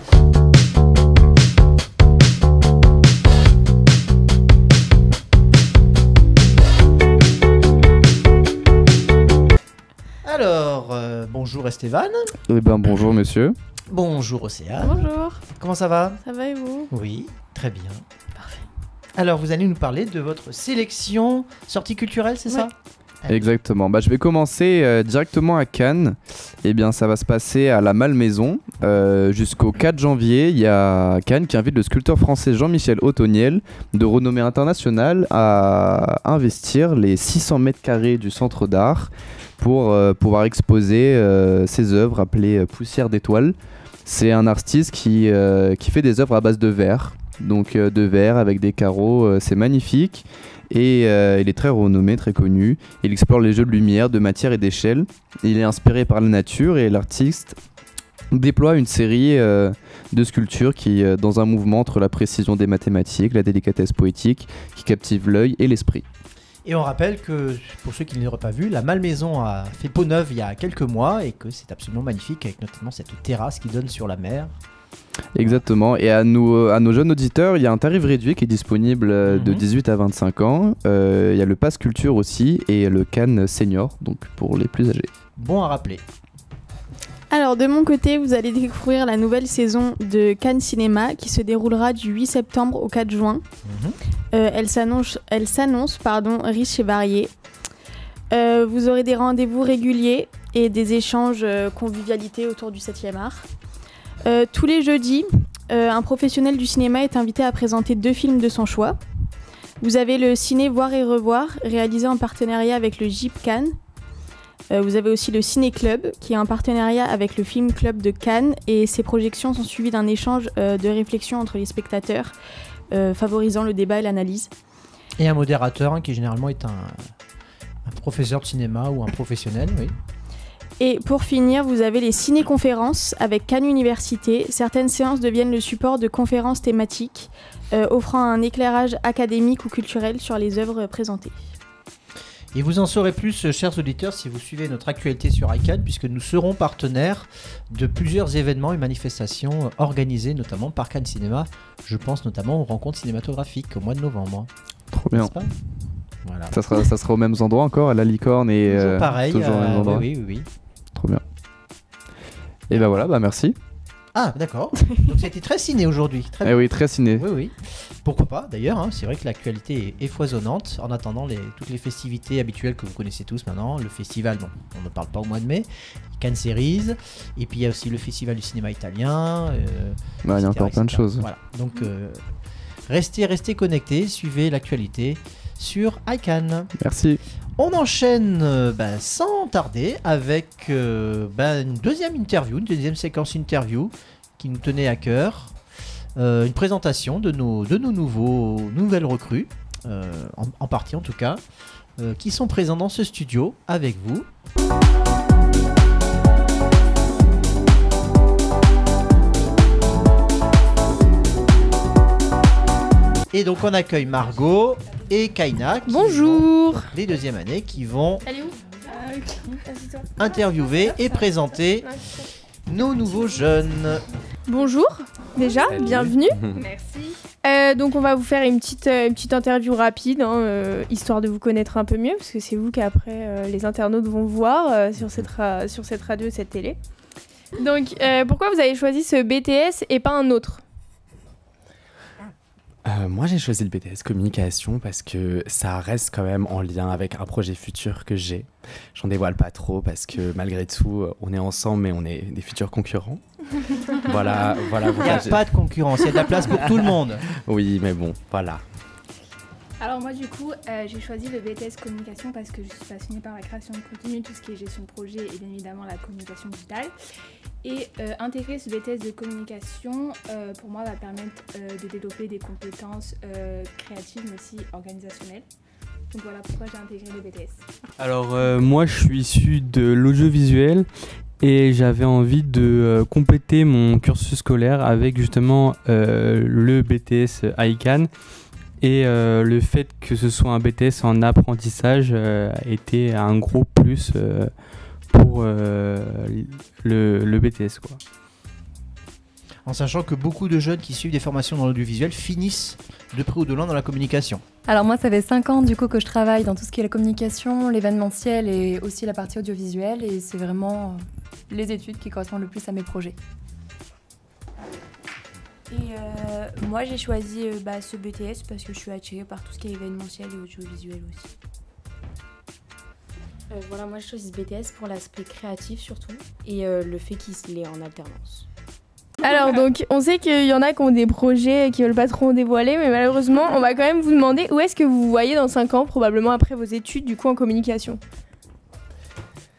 Speaker 2: Alors, bonjour Esteban.
Speaker 7: Bonjour monsieur.
Speaker 2: Bonjour Océane.
Speaker 4: Bonjour.
Speaker 2: Comment ça va?
Speaker 4: Ça va et vous?
Speaker 2: Oui, très bien.
Speaker 4: Parfait.
Speaker 2: Alors, vous allez nous parler de votre sélection sortie culturelle, c'est ça?
Speaker 7: Exactement. Je vais commencer directement à Cannes. Ça va se passer à la Malmaison jusqu'au 4 janvier. Il y a Cannes qui invite le sculpteur français Jean-Michel Othoniel, de renommée internationale, à investir les 600 mètres carrés du centre d'art pour pouvoir exposer ses œuvres appelées Poussière d'étoiles. C'est un artiste qui fait des œuvres à base de verre. Donc de verre avec des carreaux, c'est magnifique. Et il est très renommé, très connu. Il explore les jeux de lumière, de matière et d'échelle. Il est inspiré par la nature et l'artiste déploie une série de sculptures qui, dans un mouvement entre la précision des mathématiques, la délicatesse poétique, qui captive l'œil et l'esprit.
Speaker 2: Et on rappelle que, pour ceux qui ne l'auraient pas vu, la Malmaison a fait peau neuve il y a quelques mois et que c'est absolument magnifique, avec notamment cette terrasse qui donne sur la mer.
Speaker 7: Exactement, et à nos jeunes auditeurs, il y a un tarif réduit qui est disponible de 18 à 25 ans. Il y a le Pass Culture aussi et le Cannes Senior, donc pour les plus âgés. Bon à rappeler.
Speaker 8: Alors de mon côté, vous allez découvrir la nouvelle saison de Cannes Cinéma qui se déroulera du 8 septembre au 4 juin. Elle s'annonce riche et variée. Vous aurez des rendez-vous réguliers et des échanges convivialité autour du 7e art. Tous les jeudis, un professionnel du cinéma est invité à présenter 2 films de son choix. Vous avez le Ciné Voir et Revoir, réalisé en partenariat avec le GIP Cannes. Vous avez aussi le Ciné Club, qui est en partenariat avec le Film Club de Cannes, et ces projections sont suivies d'un échange de réflexion entre les spectateurs, favorisant le débat et l'analyse.
Speaker 2: Et un modérateur qui généralement est un professeur de cinéma ou un professionnel, oui.
Speaker 8: Et pour finir, vous avez les ciné-conférences avec Cannes Université. Certaines séances deviennent le support de conférences thématiques, offrant un éclairage académique ou culturel sur les œuvres présentées.
Speaker 2: Et vous en saurez plus, chers auditeurs, si vous suivez notre actualité sur ICANN, puisque nous serons partenaires de plusieurs événements et manifestations organisés notamment par Cannes Cinéma. Je pense notamment aux rencontres cinématographiques au mois de novembre.
Speaker 7: Trop bien.
Speaker 2: N'est-ce pas ? Voilà.
Speaker 7: Ça sera aux mêmes endroits encore, à la Licorne et
Speaker 2: Toujours pareil,
Speaker 7: toujours aux mêmes endroits.
Speaker 2: oui.
Speaker 7: Trop bien. Et bah voilà, merci.
Speaker 2: Ah, d'accord. Donc c'était très ciné aujourd'hui. Très bien.
Speaker 7: Oui, très ciné.
Speaker 2: Oui. Pourquoi pas d'ailleurs, hein, c'est vrai que l'actualité est foisonnante en attendant toutes les festivités habituelles que vous connaissez tous maintenant. Le festival, bon, on ne parle pas au mois de mai, Cannes Series, et puis il y a aussi le festival du cinéma italien.
Speaker 7: Il y a encore plein de choses.
Speaker 2: Voilà. Donc restez connectés, suivez l'actualité sur ICANN.
Speaker 7: Merci.
Speaker 2: On enchaîne sans tarder avec une deuxième séquence interview qui nous tenait à cœur. Une présentation de nos nouvelles recrues, en partie en tout cas, qui sont présents dans ce studio avec vous. Et donc on accueille Margot et Kaina.
Speaker 9: Bonjour.
Speaker 2: Les deuxièmes années qui vont interviewer et présenter nos nouveaux jeunes.
Speaker 9: Bonjour, déjà, bienvenue.
Speaker 4: Merci.
Speaker 9: Donc on va vous faire une petite interview rapide, histoire de vous connaître un peu mieux, parce que c'est vous qu'après les internautes vont voir sur cette radio et cette télé. Donc pourquoi vous avez choisi ce BTS et pas un autre ?
Speaker 10: Moi j'ai choisi le BTS communication parce que ça reste quand même en lien avec un projet futur que j'ai. J'en dévoile pas trop parce que malgré tout on est ensemble mais on est des futurs concurrents. Voilà.
Speaker 2: Il n'y a pas de concurrence, il y a de la place pour tout le monde.
Speaker 10: Oui mais bon, voilà.
Speaker 11: Alors moi du coup j'ai choisi le BTS communication parce que je suis passionnée par la création de contenu, tout ce qui est gestion de projet et bien évidemment la communication digitale. Et intégrer ce BTS de communication pour moi va permettre de développer des compétences créatives mais aussi organisationnelles. Donc voilà pourquoi j'ai intégré le BTS.
Speaker 5: Alors moi je suis issu de l'audiovisuel et j'avais envie de compléter mon cursus scolaire avec justement le BTS ICANN. Et le fait que ce soit un BTS en apprentissage était un gros plus pour le BTS, quoi.
Speaker 2: En sachant que beaucoup de jeunes qui suivent des formations dans l'audiovisuel finissent de près ou de loin dans la communication.
Speaker 1: Alors moi ça fait 5 ans du coup que je travaille dans tout ce qui est la communication, l'événementiel et aussi la partie audiovisuelle et c'est vraiment les études qui correspondent le plus à mes projets.
Speaker 12: Et moi j'ai choisi ce BTS parce que je suis attirée par tout ce qui est événementiel et audiovisuel aussi.
Speaker 13: Voilà, moi je choisis ce BTS pour l'aspect créatif surtout et le fait qu'il est en alternance.
Speaker 9: Alors donc on sait qu'il y en a qui ont des projets qui veulent pas trop en dévoiler mais malheureusement on va quand même vous demander où est-ce que vous vous voyez dans 5 ans probablement après vos études du coup en communication.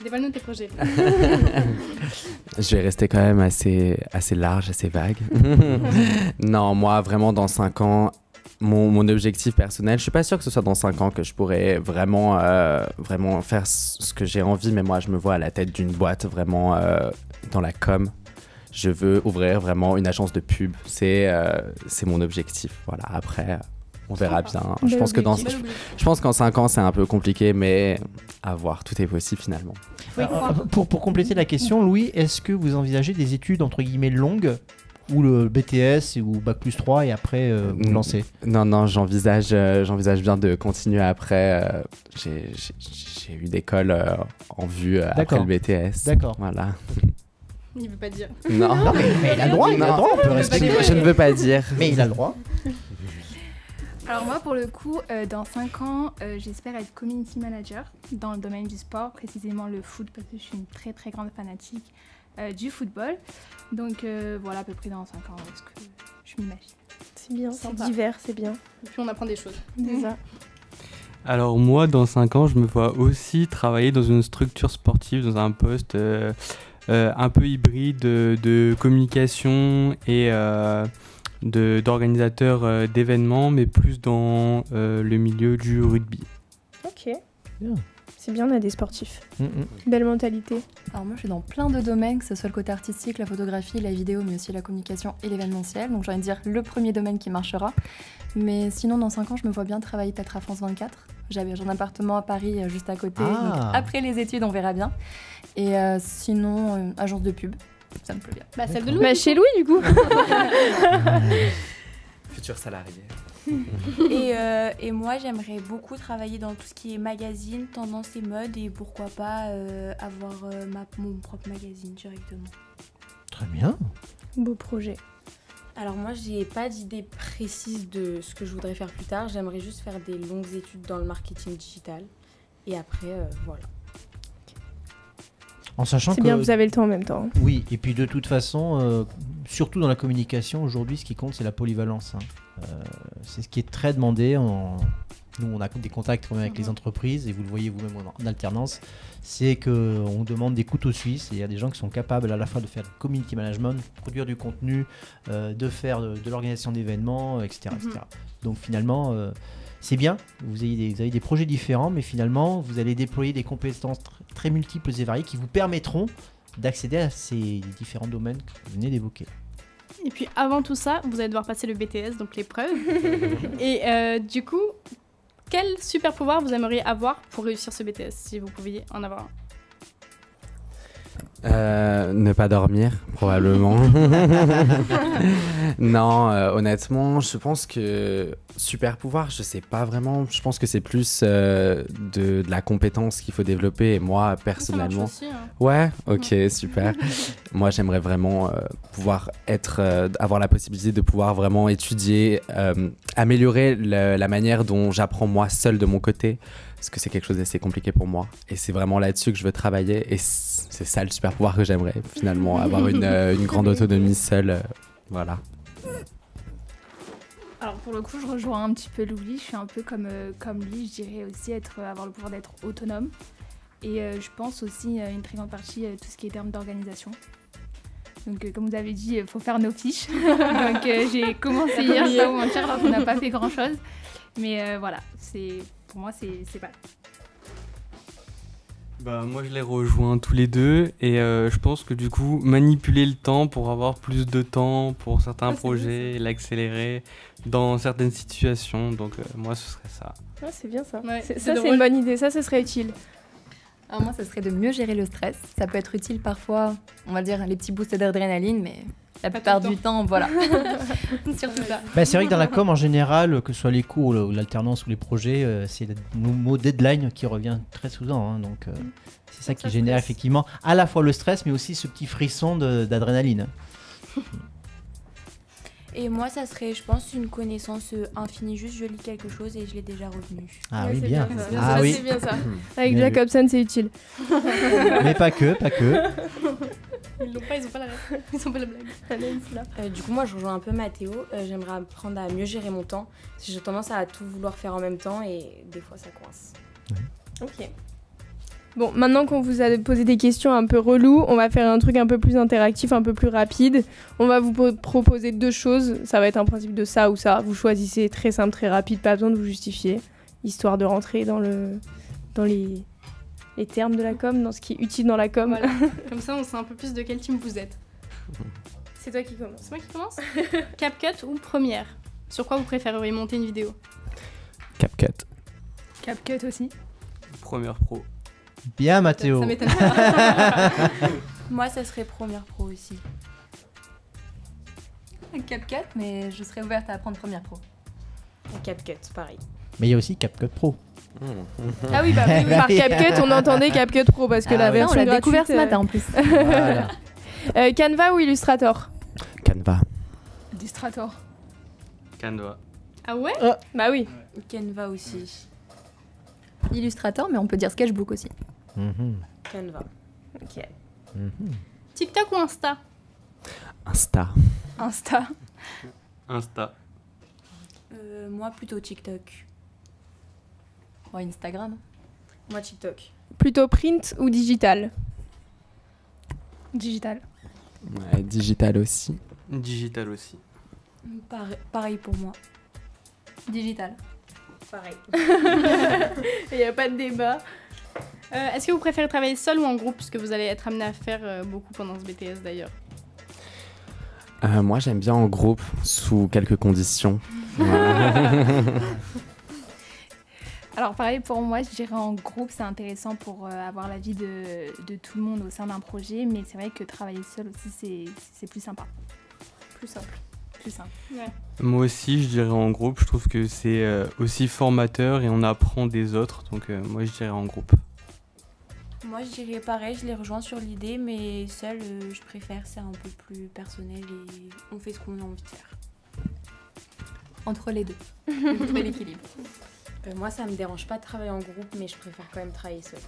Speaker 11: Dévoile-nous tes projets.
Speaker 10: Je vais rester quand même assez large, assez vague. Non, moi vraiment dans 5 ans, mon objectif personnel, je suis pas sûr que ce soit dans 5 ans que je pourrais vraiment faire ce que j'ai envie, mais moi je me vois à la tête d'une boîte vraiment dans la com. Je veux ouvrir vraiment une agence de pub, c'est mon objectif. Voilà, après on verra bien. Je pense qu'en 5 ans c'est un peu compliqué, mais à voir, tout est possible finalement.
Speaker 2: Pour compléter la question, Louis, est-ce que vous envisagez des études entre guillemets longues ou le BTS ou Bac+3 et après vous lancez ?
Speaker 10: Non, j'envisage bien de continuer après. J'ai eu d'école en vue après le BTS.
Speaker 2: D'accord.
Speaker 10: Voilà.
Speaker 11: Il veut pas dire.
Speaker 10: Non,
Speaker 2: mais il a le droit, on peut rester.
Speaker 10: Je ne veux pas dire.
Speaker 2: Mais il a le droit.
Speaker 11: Alors moi pour le coup, dans 5 ans, j'espère être community manager dans le domaine du sport, précisément le foot parce que je suis une très très grande fanatique du football. Donc voilà à peu près dans 5 ans où est-ce que je m'imagine.
Speaker 9: C'est bien, c'est
Speaker 14: Sympa.
Speaker 9: divers, c'est bien.
Speaker 14: Et puis on apprend des choses.
Speaker 9: C'est ça.
Speaker 5: Alors moi, dans 5 ans, je me vois aussi travailler dans une structure sportive, dans un poste un peu hybride de communication et d'organisateur d'événements, mais plus dans le milieu du rugby.
Speaker 9: Ok.
Speaker 2: Bien.
Speaker 9: C'est bien, on a des sportifs. Belle mentalité.
Speaker 15: Alors moi je suis dans plein de domaines, que ce soit le côté artistique, la photographie, la vidéo, mais aussi la communication et l'événementiel. Donc j'ai envie de dire le premier domaine qui marchera. Mais sinon dans 5 ans je me vois bien travailler peut-être à France 24. J'ai un appartement à Paris juste à côté.
Speaker 2: Ah.
Speaker 15: Donc après les études on verra bien. Et sinon agence de pub, ça me plaît bien.
Speaker 14: Bah celle de Louis.
Speaker 9: Bah chez Louis du coup.
Speaker 10: Futur salarié.
Speaker 12: Et moi, j'aimerais beaucoup travailler dans tout ce qui est magazine, tendance et mode, et pourquoi pas avoir mon propre magazine directement.
Speaker 2: Très bien.
Speaker 9: Beau projet.
Speaker 13: Alors moi, j'ai pas d'idée précise de ce que je voudrais faire plus tard. J'aimerais juste faire des longues études dans le marketing digital. Et après, voilà.
Speaker 2: En sachant
Speaker 9: C'est bien, vous avez le temps en même temps.
Speaker 2: Oui, et puis de toute façon, surtout dans la communication, aujourd'hui, ce qui compte, c'est la polyvalence. C'est ce qui est très demandé. Nous, on a des contacts quand même avec les entreprises, et vous le voyez vous-même en alternance, c'est qu'on demande des couteaux suisses, et il y a des gens qui sont capables à la fois de faire du community management, de produire du contenu, de faire de l'organisation d'événements, etc. etc. Donc finalement, c'est bien, vous avez des projets différents, mais finalement, vous allez déployer des compétences très multiples et variées qui vous permettront d'accéder à ces différents domaines que vous venez d'évoquer.
Speaker 14: Et puis avant tout ça, vous allez devoir passer le BTS, donc l'épreuve. Et du coup, quel super pouvoir vous aimeriez avoir pour réussir ce BTS, si vous pouviez en avoir un?
Speaker 10: Ne pas dormir, probablement. Non, honnêtement, je pense que super pouvoir, je sais pas vraiment. Je pense que c'est plus de la compétence qu'il faut développer. Et moi, personnellement,
Speaker 14: Ça marche aussi, hein.
Speaker 10: Ouais, ok, super. Moi, j'aimerais vraiment pouvoir avoir la possibilité de pouvoir vraiment étudier, améliorer la manière dont j'apprends moi seul de mon côté. Parce que c'est quelque chose d'assez compliqué pour moi. Et c'est vraiment là-dessus que je veux travailler. Et c'est ça le super pouvoir que j'aimerais, finalement. Avoir une grande autonomie seule. Voilà.
Speaker 11: Alors pour le coup, je rejoins un petit peu Louis. Je suis un peu comme lui. Je dirais aussi avoir le pouvoir d'être autonome. Et je pense aussi une très grande partie tout ce qui est termes d'organisation. Donc comme vous avez dit, il faut faire nos fiches. Donc j'ai commencé hier, je vais pas vous mentir, alors qu'on n'a pas fait grand-chose. Mais voilà, pour moi, c'est pas...
Speaker 5: Bah, moi je les rejoins tous les deux et je pense que du coup manipuler le temps pour avoir plus de temps pour certains projets, l'accélérer dans certaines situations, donc moi ce serait ça.
Speaker 9: Ah, c'est bien ça.
Speaker 14: Ouais,
Speaker 9: Ça c'est une bonne idée, ça ce serait utile.
Speaker 15: Alors moi, ça serait de mieux gérer le stress. Ça peut être utile parfois, on va dire, les petits boosts d'adrénaline, mais la plupart du temps, voilà. Surtout ça.
Speaker 2: Bah, c'est vrai que dans la com en général, que ce soit les cours ou l'alternance ou les projets, c'est le mot deadline qui revient très souvent. Hein, donc c'est ça qui génère effectivement à la fois le stress, mais aussi ce petit frisson d'adrénaline.
Speaker 12: Et moi, ça serait, je pense, une connaissance infinie. Juste, je lis quelque chose et je l'ai déjà retenu.
Speaker 2: Ah
Speaker 9: Ouais,
Speaker 2: oui,
Speaker 9: c'est
Speaker 2: bien.
Speaker 9: bien ça.
Speaker 2: Ah
Speaker 9: Ça,
Speaker 2: oui.
Speaker 9: c'est bien ça. Avec
Speaker 2: Bien vu.
Speaker 9: Jacobson, c'est utile.
Speaker 2: Mais pas que.
Speaker 14: Ils l'ont pas, ils ont pas la blague.
Speaker 13: Du coup, moi, je rejoins un peu Mathéo. J'aimerais apprendre à mieux gérer mon temps. Parce que j'ai tendance à tout vouloir faire en même temps et des fois, ça coince.
Speaker 9: Ok. Bon, maintenant qu'on vous a posé des questions un peu reloues, on va faire un truc un peu plus interactif, un peu plus rapide. On va vous proposer 2 choses. Ça va être un principe de ça ou ça. Vous choisissez, très simple, très rapide, pas besoin de vous justifier. Histoire de rentrer dans les termes de la com, dans ce qui est utile dans la com.
Speaker 14: Voilà. Comme ça, on sait un peu plus de quel team vous êtes.
Speaker 9: C'est toi qui commence.
Speaker 14: C'est moi qui commence. CapCut ou Première? Sur quoi vous préféreriez monter une vidéo?
Speaker 7: CapCut.
Speaker 11: CapCut aussi.
Speaker 5: Première pro.
Speaker 2: Bien, Mathéo.
Speaker 14: Ça m'étonne pas.
Speaker 12: Moi, ça serait Première Pro aussi.
Speaker 15: CapCut, mais je serais ouverte à apprendre Première Pro.
Speaker 13: Et CapCut, pareil.
Speaker 2: Mais il y a aussi CapCut Pro.
Speaker 9: Ah oui, bah oui, par CapCut, on entendait CapCut Pro parce que la version
Speaker 15: on l'a
Speaker 9: gratuite,
Speaker 15: découvert ce matin en plus.
Speaker 2: Voilà.
Speaker 9: Canva ou Illustrator?
Speaker 7: Canva.
Speaker 11: Illustrator.
Speaker 5: Canva.
Speaker 14: Ah ouais?
Speaker 9: Bah oui.
Speaker 12: Canva aussi.
Speaker 15: Illustrator, mais on peut dire Sketchbook aussi.
Speaker 13: Canva.
Speaker 9: Ok.
Speaker 14: TikTok ou Insta?
Speaker 10: Insta.
Speaker 9: Insta.
Speaker 12: Moi, plutôt TikTok.
Speaker 15: Moi, Instagram.
Speaker 12: Moi, TikTok.
Speaker 9: Plutôt print ou digital?
Speaker 11: Digital.
Speaker 10: Ouais, digital aussi.
Speaker 5: Digital aussi.
Speaker 12: Pareil pour moi.
Speaker 15: Digital.
Speaker 12: Pareil.
Speaker 9: Il n'y a pas de débat.
Speaker 14: Est-ce que vous préférez travailler seul ou en groupe, ce que vous allez être amené à faire beaucoup pendant ce BTS d'ailleurs?
Speaker 10: Moi, j'aime bien en groupe, sous quelques conditions.
Speaker 11: Alors pareil pour moi, je dirais en groupe, c'est intéressant pour avoir l'avis de tout le monde au sein d'un projet, mais c'est vrai que travailler seul aussi, c'est plus sympa. Plus simple.
Speaker 14: Ouais.
Speaker 5: Moi aussi, je dirais en groupe. Je trouve que c'est aussi formateur et on apprend des autres. Donc moi, je dirais en groupe.
Speaker 12: Moi, je dirais pareil, je les rejoins sur l'idée, mais seul, je préfère, c'est un peu plus personnel et on fait ce qu'on a envie de faire.
Speaker 15: Entre les deux. Vous trouvez l'équilibre.
Speaker 13: Moi, ça me dérange pas de travailler en groupe, mais je préfère quand même travailler seule.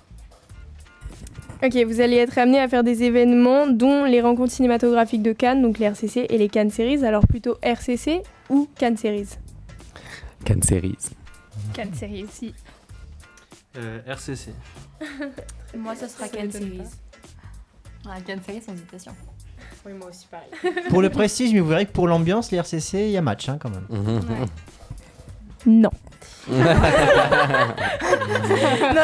Speaker 9: Ok, vous allez être amené à faire des événements dont les rencontres cinématographiques de Cannes, donc les RCC et les Cannes Series. Alors plutôt RCC ou Cannes Series?
Speaker 10: Cannes Series.
Speaker 11: Cannes Series aussi.
Speaker 5: RCC.
Speaker 12: Moi, ça sera Cannes Series.
Speaker 15: Cannes Series sans hésitation.
Speaker 13: Oui, moi aussi, pareil.
Speaker 2: Pour le prestige, mais vous verrez que pour l'ambiance, les RCC, il y a match quand même.
Speaker 9: Ouais. Non. Non,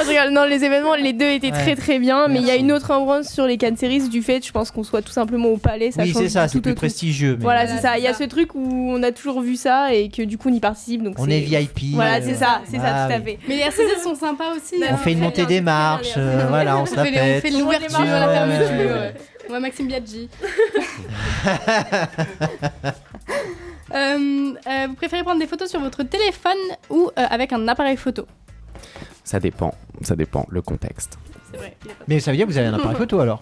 Speaker 9: je rigole. Non, les événements, les deux étaient très très bien, mais il y a une autre ambiance sur les Cannes Series du fait, je pense qu'on soit tout simplement au palais. Ça
Speaker 2: oui,
Speaker 9: change
Speaker 2: c'est ça,
Speaker 9: tout
Speaker 2: c'est plus
Speaker 9: au tout.
Speaker 2: prestigieux. Mais...
Speaker 9: Voilà, c'est ça. Il y a ce truc où on a toujours vu ça et que du coup on y participe. Donc
Speaker 2: on est VIP.
Speaker 9: Voilà, c'est ça, tout à
Speaker 2: oui.
Speaker 9: fait.
Speaker 14: Mais les RCC sont sympas aussi.
Speaker 2: On fait une montée des marches, voilà, on se la pète.
Speaker 14: On fait l'ouverture de la fermeture. Ouais, Maxime Biaggi. Vous préférez prendre des photos sur votre téléphone ou avec un appareil photo?
Speaker 10: Ça dépend, le contexte.
Speaker 14: C'est vrai.
Speaker 2: Mais ça veut dire que vous avez un appareil photo alors?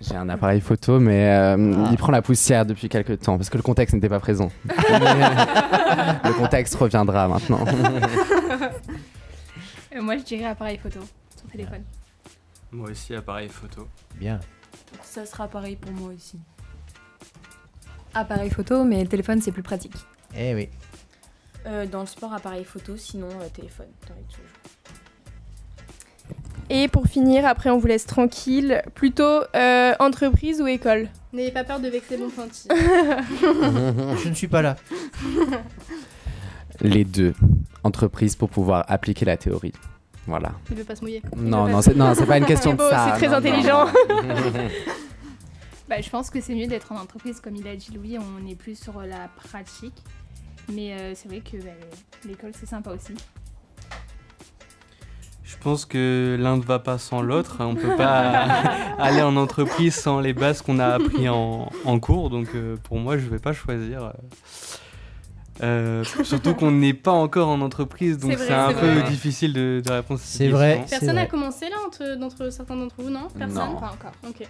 Speaker 10: J'ai un appareil photo, mais il prend la poussière depuis quelques temps, parce que le contexte n'était pas présent. Le contexte reviendra maintenant.
Speaker 11: Moi, je dirais appareil photo sur téléphone.
Speaker 5: Moi aussi, appareil photo.
Speaker 2: Bien.
Speaker 12: Ça sera pareil pour moi aussi.
Speaker 15: Appareil photo, mais le téléphone, c'est plus pratique.
Speaker 2: Eh oui.
Speaker 13: Dans le sport, appareil photo, sinon téléphone.
Speaker 9: Et pour finir, après on vous laisse tranquille, plutôt entreprise ou école?
Speaker 14: N'ayez pas peur de vexer Bonfanti.
Speaker 2: Je ne suis pas là.
Speaker 10: Les deux. Entreprise pour pouvoir appliquer la théorie. Voilà.
Speaker 14: Il veut pas se mouiller.
Speaker 10: Non, c'est pas une question de ça.
Speaker 9: C'est très intelligent.
Speaker 11: Bah, je pense que c'est mieux d'être en entreprise, comme il a dit Louis, on est plus sur la pratique. Mais c'est vrai que l'école, c'est sympa aussi.
Speaker 5: Je pense que l'un ne va pas sans l'autre. On ne peut pas aller en entreprise sans les bases qu'on a appris en cours. Donc pour moi, je ne vais pas choisir. Surtout qu'on n'est pas encore en entreprise, donc c'est un peu difficile de répondre à cette question.
Speaker 2: C'est vrai.
Speaker 14: Personne n'a commencé là d'entre certains d'entre vous, non? Personne?
Speaker 10: Non.
Speaker 14: Pas encore. Ok.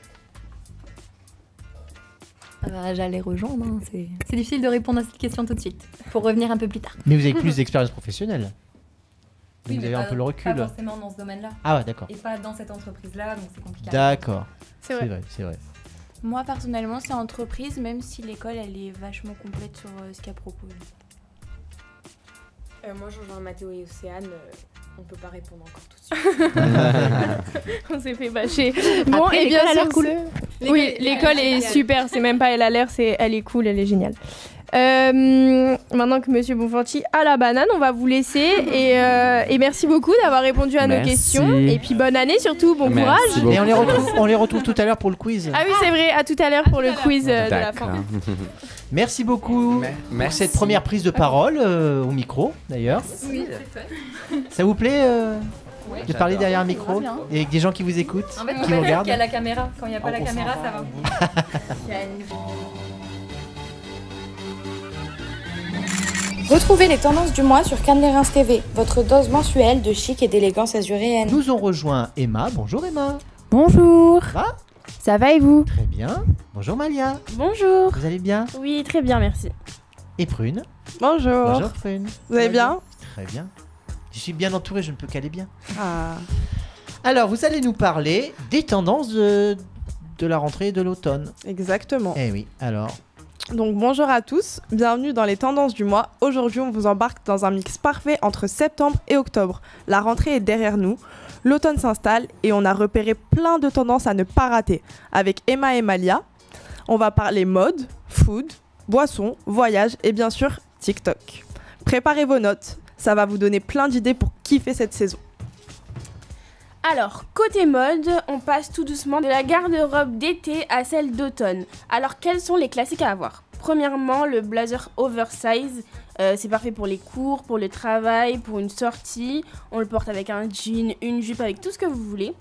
Speaker 15: J'allais rejoindre. Hein. C'est difficile de répondre à cette question tout de suite. Faut revenir un peu plus tard.
Speaker 2: Mais vous avez plus d'expérience professionnelle.
Speaker 15: Oui,
Speaker 2: vous avez un peu le recul.
Speaker 15: Pas forcément dans ce domaine-là.
Speaker 2: Ah ouais, d'accord.
Speaker 15: Et pas dans cette entreprise-là, donc c'est compliqué.
Speaker 2: D'accord.
Speaker 9: C'est vrai.
Speaker 2: C'est vrai.
Speaker 12: Moi, personnellement, c'est entreprise, même si l'école, elle est vachement complète sur ce qu'elle propose.
Speaker 13: Moi, je rejoins Mathéo et Océane. On peut pas répondre encore tout de suite.
Speaker 9: On s'est fait bâcher. Bon,
Speaker 14: Après,
Speaker 9: et bien
Speaker 14: l'école a l'air
Speaker 9: sur
Speaker 14: cool.
Speaker 9: ce- Oui, l'école est super. C'est même pas elle a l'air, elle est cool, elle est géniale. Maintenant que Monsieur Bonfanti a la banane, on va vous laisser et merci beaucoup d'avoir répondu à nos
Speaker 10: Merci.
Speaker 9: questions. Et puis bonne année surtout, bon
Speaker 10: Merci
Speaker 9: courage.
Speaker 10: beaucoup.
Speaker 2: Et on les retrouve tout à l'heure pour le quiz.
Speaker 9: Ah oui, c'est vrai. À tout à l'heure pour le quiz de la
Speaker 10: D'accord.
Speaker 9: fin.
Speaker 2: Merci beaucoup pour
Speaker 10: Merci.
Speaker 2: cette première prise de parole au micro d'ailleurs.
Speaker 15: Oui, c'est fun.
Speaker 2: Ça vous plaît de parler derrière un micro et avec des gens qui vous écoutent,
Speaker 15: En fait,
Speaker 2: qui
Speaker 15: on
Speaker 2: vous
Speaker 15: va dire
Speaker 2: regardent?
Speaker 15: qu'il y a la caméra. Quand il n'y a pas la caméra, ça va.
Speaker 16: Retrouvez les tendances du mois sur Cannes Reims TV, votre dose mensuelle de chic et d'élégance azuréenne.
Speaker 2: Nous ont rejoint Emma. Bonjour Emma.
Speaker 9: Bonjour.
Speaker 2: Ça va?
Speaker 9: Ça va et vous?
Speaker 2: Très bien. Bonjour Malia.
Speaker 9: Bonjour.
Speaker 2: Vous allez bien?
Speaker 9: Oui, très bien, merci.
Speaker 2: Et Prune.
Speaker 9: Bonjour.
Speaker 2: Bonjour Prune.
Speaker 9: Vous allez bien?
Speaker 2: Très bien. Je suis bien entouré, je ne peux qu'aller bien.
Speaker 9: Ah.
Speaker 2: Alors, vous allez nous parler des tendances de la rentrée et de l'automne.
Speaker 17: Exactement.
Speaker 2: Eh oui, alors.
Speaker 17: Donc bonjour à tous, bienvenue dans les tendances du mois. Aujourd'hui on vous embarque dans un mix parfait entre septembre et octobre. La rentrée est derrière nous, l'automne s'installe et on a repéré plein de tendances à ne pas rater. Avec Emma et Malia, on va parler mode, food, boissons, voyages et bien sûr TikTok. Préparez vos notes, ça va vous donner plein d'idées pour kiffer cette saison.
Speaker 9: Alors, côté mode, on passe tout doucement de la garde-robe d'été à celle d'automne. Alors, quels sont les classiques à avoir ? Premièrement, le blazer oversize. C'est parfait pour les cours, pour le travail, pour une sortie. On le porte avec un jean, une jupe, avec tout ce que vous voulez.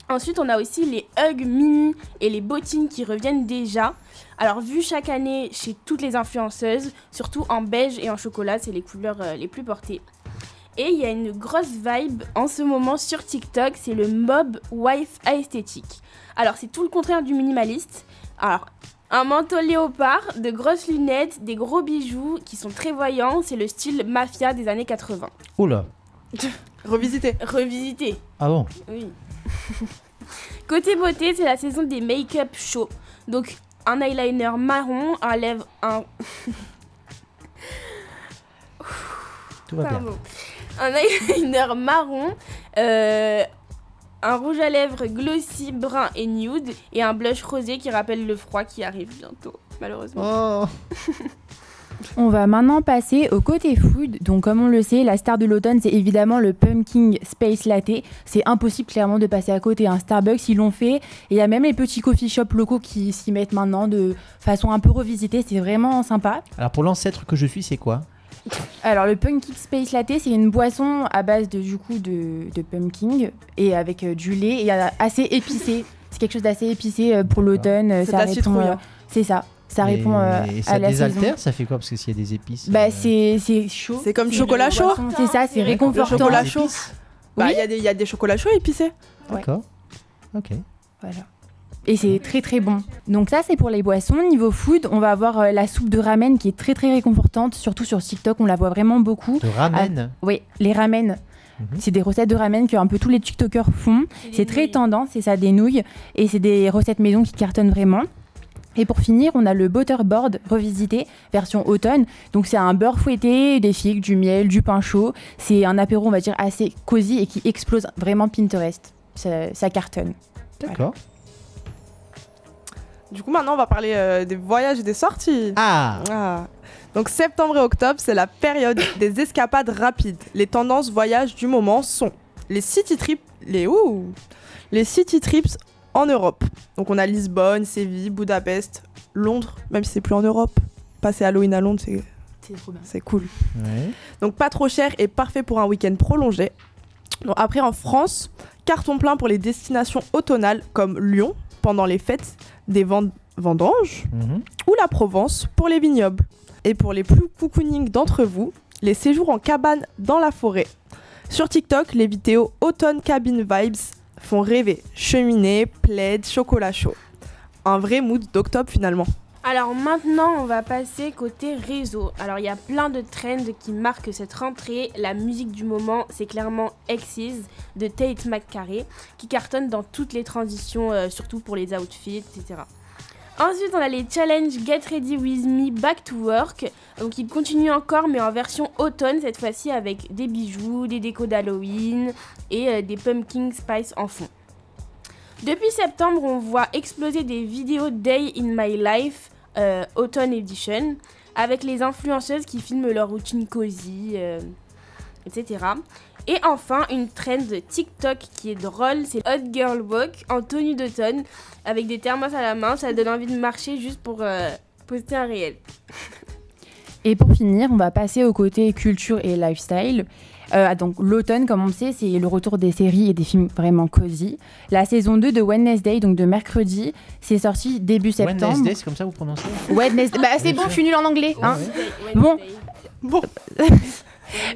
Speaker 9: Ensuite, on a aussi les hugs mini et les bottines qui reviennent déjà. Alors, vu chaque année chez toutes les influenceuses, surtout en beige et en chocolat, c'est les couleurs les plus portées. Et il y a une grosse vibe en ce moment sur TikTok, c'est le mob wife esthétique. Alors c'est tout le contraire du minimaliste. Alors un manteau léopard, de grosses lunettes, des gros bijoux qui sont très voyants, c'est le style mafia des années 80.
Speaker 2: Oula.
Speaker 17: Revisité.
Speaker 2: Ah bon ?
Speaker 9: Oui. Côté beauté, c'est la saison des make-up chauds. Donc un eyeliner marron, un lèvre...
Speaker 2: Tout va bien.
Speaker 9: Un eyeliner marron, un rouge à lèvres glossy, brun et nude, et un blush rosé qui rappelle le froid qui arrive bientôt, malheureusement.
Speaker 18: On va maintenant passer au côté food. Donc comme on le sait, la star de l'automne, c'est évidemment le Pumpkin Space Latte. C'est impossible clairement de passer à côté. Starbucks, ils l'ont fait. Et il y a même les petits coffee shops locaux qui s'y mettent maintenant de façon un peu revisitée. C'est vraiment sympa.
Speaker 2: Alors pour l'ancêtre que je suis, c'est quoi ?
Speaker 18: Alors le Pumpkin Space Latte, c'est une boisson à base de pumpkin et avec du lait et assez épicé. C'est quelque chose d'assez épicé pour l'automne.
Speaker 17: C'est de la citrouille.
Speaker 18: C'est ça. Ça répond à la
Speaker 2: désaltère,
Speaker 18: saison.
Speaker 2: ça fait quoi ? Parce que s'il y a des épices.
Speaker 18: C'est chaud.
Speaker 17: C'est comme chocolat chaud.
Speaker 18: C'est ça, c'est réconfortant.
Speaker 17: Le chocolat chaud.
Speaker 18: Oui.
Speaker 17: Il y a des chocolats chauds épicés.
Speaker 2: D'accord. Ok.
Speaker 18: Voilà. Et c'est très très bon. Donc ça c'est pour les boissons. Niveau food, on va avoir la soupe de ramen qui est très très réconfortante. Surtout sur TikTok, on la voit vraiment beaucoup.
Speaker 2: De ramen
Speaker 18: Oui, les ramen. C'est des recettes de ramen que un peu tous les TikTokers font. C'est très tendance, c'est ça, des nouilles. Et c'est des recettes maison qui cartonnent vraiment. Et pour finir, on a le butterboard revisité, version automne. Donc c'est un beurre fouetté, des figues, du miel, du pain chaud. C'est un apéro, on va dire, assez cosy et qui explose vraiment Pinterest. Ça cartonne.
Speaker 2: D'accord.
Speaker 18: Voilà.
Speaker 17: Du coup, maintenant, on va parler des voyages et des sorties. Donc, septembre et octobre, c'est la période des escapades rapides. Les tendances voyages du moment sont les city trips, les city trips en Europe. Donc, on a Lisbonne, Séville, Budapest, Londres, même si c'est plus en Europe. Passer Halloween à Londres, c'est cool.
Speaker 2: Ouais.
Speaker 17: Donc, pas trop cher et parfait pour un week-end prolongé. Donc, après, en France, carton plein pour les destinations automnales comme Lyon pendant les fêtes des vendanges ou la Provence pour les vignobles. Et pour les plus cocooning d'entre vous, les séjours en cabane dans la forêt. Sur TikTok, les vidéos Autumn Cabin Vibes font rêver. Cheminée, plaid, chocolat chaud. Un vrai mood d'octobre finalement.
Speaker 9: Alors maintenant, on va passer côté réseau. Alors il y a plein de trends qui marquent cette rentrée. La musique du moment, c'est clairement Exes de Tate McCarey, qui cartonne dans toutes les transitions, surtout pour les outfits, etc. Ensuite, on a les challenges Get Ready With Me Back to Work. Donc ils continuent encore, mais en version automne, cette fois-ci avec des bijoux, des décos d'Halloween et des pumpkin spice en fond. Depuis septembre, on voit exploser des vidéos Day in My Life, Autumn Edition, avec les influenceuses qui filment leur routine cosy, etc. Et enfin, une trend TikTok qui est drôle, c'est Hot Girl Walk en tenue d'automne, avec des thermos à la main, ça donne envie de marcher juste pour poster un réel.
Speaker 18: Et pour finir, on va passer au côté culture et lifestyle. Donc l'automne, comme on le sait, c'est le retour des séries et des films vraiment cosy. La saison 2 de Wednesday, donc de mercredi, c'est sorti début septembre.
Speaker 2: Wednesday, c'est comme ça que vous prononcez ?
Speaker 18: Wednesday. Bah c'est bon, je suis nulle en anglais. Hein.
Speaker 2: Ouais.
Speaker 18: Bon.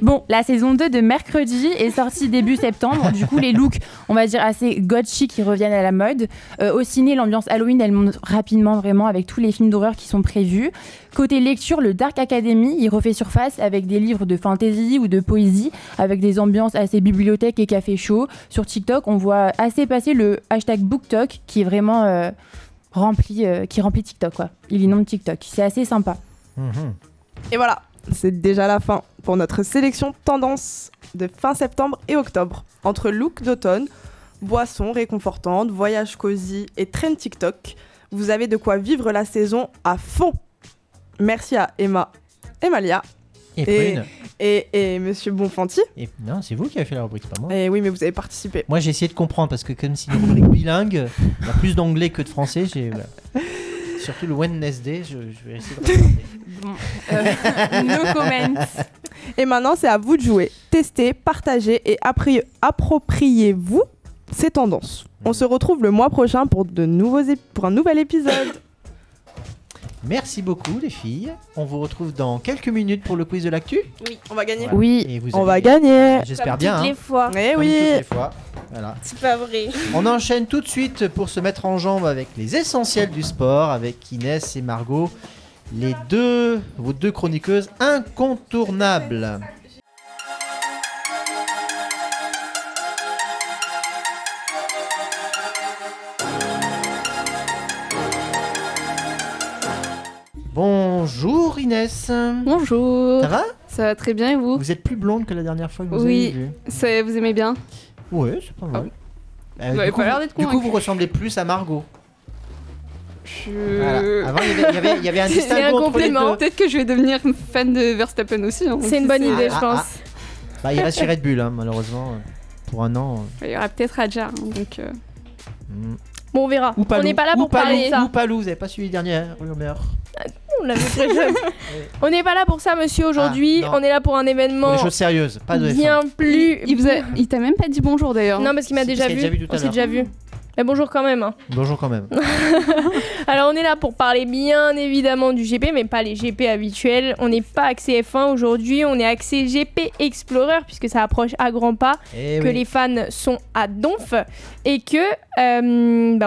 Speaker 18: Bon, la saison 2 de Mercredi est sortie début septembre. Du coup, les looks, on va dire assez gotchi qui reviennent à la mode. Au ciné, l'ambiance Halloween, elle monte rapidement vraiment avec tous les films d'horreur qui sont prévus. Côté lecture, le Dark Academy, il refait surface avec des livres de fantasy ou de poésie, avec des ambiances assez bibliothèque et café chaud. Sur TikTok, on voit assez passer le hashtag BookTok qui est vraiment qui remplit TikTok, quoi. Il inonde TikTok. C'est assez sympa.
Speaker 17: Et voilà, c'est déjà la fin pour notre sélection tendance de fin septembre et octobre. Entre look d'automne, boissons réconfortantes, voyages cosy et trend TikTok, vous avez de quoi vivre la saison à fond. Merci à Emma, Emalia et Monsieur Bonfanti.
Speaker 2: Et non, c'est vous qui avez fait la rubrique, c'est pas moi.
Speaker 17: Et oui, mais vous avez participé.
Speaker 2: Moi, j'ai essayé de comprendre parce que comme c'est une rubrique bilingue, il y a plus d'anglais que de français. Voilà. Surtout le Wednesday, je vais essayer de regarder.
Speaker 17: No comment. Et maintenant, c'est à vous de jouer. Testez, partagez et appropriez-vous ces tendances. On se retrouve le mois prochain pour un nouvel épisode.
Speaker 2: Merci beaucoup les filles. On vous retrouve dans quelques minutes pour le quiz de l'actu.
Speaker 17: Oui, on va gagner.
Speaker 2: Voilà.
Speaker 17: Oui,
Speaker 2: et vous
Speaker 17: on va
Speaker 2: allez-
Speaker 17: gagner.
Speaker 2: J'espère
Speaker 12: Comme
Speaker 2: bien.
Speaker 12: toutes les fois.
Speaker 17: Eh
Speaker 2: Comme
Speaker 17: oui.
Speaker 2: toutes les fois. Voilà.
Speaker 12: C'est pas vrai.
Speaker 2: On enchaîne tout de suite pour se mettre en jambe avec les essentiels du sport avec Inès et Margot, vos deux chroniqueuses incontournables. Bonjour Inès.
Speaker 19: Bonjour.
Speaker 2: Ça va?
Speaker 19: Ça va très bien et vous?
Speaker 2: Vous êtes plus blonde que la dernière fois que vous avez vu.
Speaker 19: Oui, vous aimez bien?
Speaker 2: Ouais, c'est pas mal.
Speaker 19: Vous avez pas l'air d'être
Speaker 2: Du coup,
Speaker 19: convaincu.
Speaker 2: vous ressemblez plus à Margot.
Speaker 19: Voilà.
Speaker 2: Avant, il y avait un
Speaker 19: C'est
Speaker 2: distinguo
Speaker 19: un
Speaker 2: entre les
Speaker 19: compliment.
Speaker 2: deux.
Speaker 19: Peut-être que je vais devenir fan de Verstappen aussi. Hein.
Speaker 9: C'est une bonne idée, je pense.
Speaker 2: Bah, il reste chez Red Bull, hein, malheureusement. Pour un an.
Speaker 19: Il y aura peut-être Raja. Hein, donc,
Speaker 9: Bon, on verra.
Speaker 2: Ou Palou.
Speaker 9: On n'est pas là
Speaker 2: Ou
Speaker 9: pour parler de ça.
Speaker 2: Ou Palou, vous avez pas suivi les dernières rumeurs.
Speaker 9: On l'avait très jeune. On n'est pas là pour ça, monsieur, aujourd'hui.
Speaker 2: Ah, non.
Speaker 9: on est là pour un
Speaker 2: Pour
Speaker 9: événement
Speaker 2: des choses sérieuses, pas de
Speaker 9: bien
Speaker 2: F1.
Speaker 9: plus.
Speaker 19: Il t'a même pas dit bonjour d'ailleurs.
Speaker 9: Non, parce qu'il m'a déjà
Speaker 2: parce
Speaker 9: vu.
Speaker 2: qu'il a déjà vu tout à
Speaker 9: On s'est
Speaker 2: l'heure.
Speaker 9: déjà vu. Mais bonjour quand même. Hein.
Speaker 2: Bonjour quand même.
Speaker 9: Alors on est là pour parler bien évidemment du GP, mais pas les GP habituels. On n'est pas axé F1 aujourd'hui, on est axé GP Explorer puisque ça approche à grands pas,
Speaker 2: Eh
Speaker 9: que
Speaker 2: oui.
Speaker 9: les fans sont à donf et que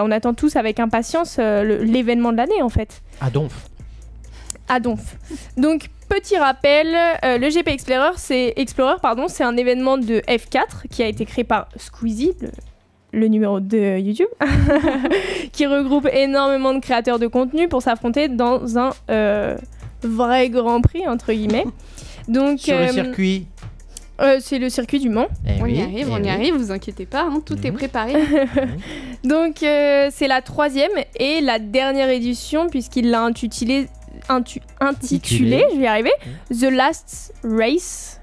Speaker 9: on attend tous avec impatience l'événement de l'année en fait.
Speaker 2: À Donf.
Speaker 9: À donf. Donc petit rappel, le GP Explorer c'est un événement de F4 qui a été créé par Squeezie, le numéro 2 YouTube, qui regroupe énormément de créateurs de contenu pour s'affronter dans un vrai Grand Prix, entre guillemets. Donc,
Speaker 2: Sur le circuit.
Speaker 9: C'est le circuit du Mans.
Speaker 2: Eh
Speaker 19: on
Speaker 2: oui,
Speaker 19: y arrive, vous inquiétez pas, hein, tout est préparé.
Speaker 9: Donc c'est la 3e et la dernière édition puisqu'il l'a intitulé, je vais y arriver, The Last Race.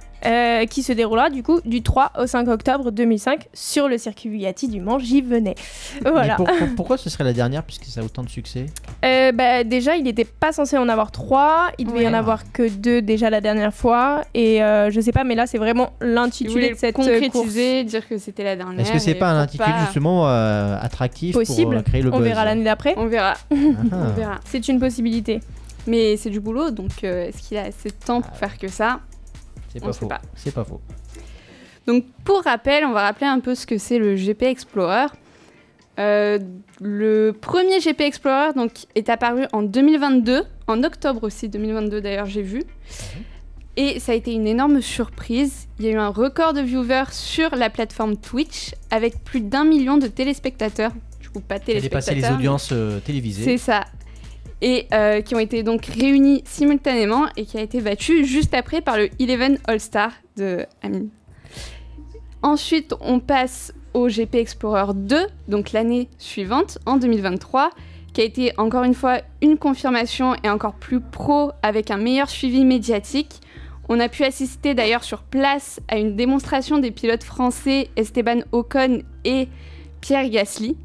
Speaker 9: Qui se déroulera du coup du 3 au 5 octobre 2005 sur le circuit Bugatti du Mans. J'y venais. Voilà.
Speaker 2: Mais pourquoi ce serait la dernière puisque ça a autant de succès?
Speaker 9: Déjà, il n'était pas censé en avoir 3. Il devait y en avoir que 2 déjà la dernière fois. Et je sais pas, mais là, c'est vraiment l'intitulé de cette
Speaker 19: concrétiser,
Speaker 9: course.
Speaker 19: dire que c'était la dernière.
Speaker 2: Est-ce que c'est pas un intitulé justement attractif
Speaker 9: Possible.
Speaker 2: pour créer le buzz?
Speaker 9: On verra l'année d'après.
Speaker 19: On verra.
Speaker 2: On
Speaker 19: verra.
Speaker 9: C'est une possibilité.
Speaker 19: Mais c'est du boulot, donc est-ce qu'il a assez de temps pour faire que ça?
Speaker 2: C'est
Speaker 19: On
Speaker 2: pas
Speaker 19: sait
Speaker 2: faux.
Speaker 19: pas.
Speaker 2: C'est pas faux.
Speaker 19: Donc pour rappel, on va rappeler un peu ce que c'est le GP Explorer. Le premier GP Explorer donc, est apparu en 2022, en octobre aussi 2022 d'ailleurs j'ai vu. Et ça a été une énorme surprise. Il y a eu un record de viewers sur la plateforme Twitch avec plus d'1 million de téléspectateurs. Du coup pas
Speaker 2: Il a
Speaker 19: téléspectateurs.
Speaker 2: dépassé les audiences télévisées.
Speaker 19: C'est ça. Et qui ont été donc réunis simultanément et qui a été battu juste après par le Eleven All-Star de Amine. Ensuite, on passe au GP Explorer 2, donc l'année suivante, en 2023, qui a été encore une fois une confirmation et encore plus pro avec un meilleur suivi médiatique. On a pu assister d'ailleurs sur place à une démonstration des pilotes français Esteban Ocon et Pierre Gasly.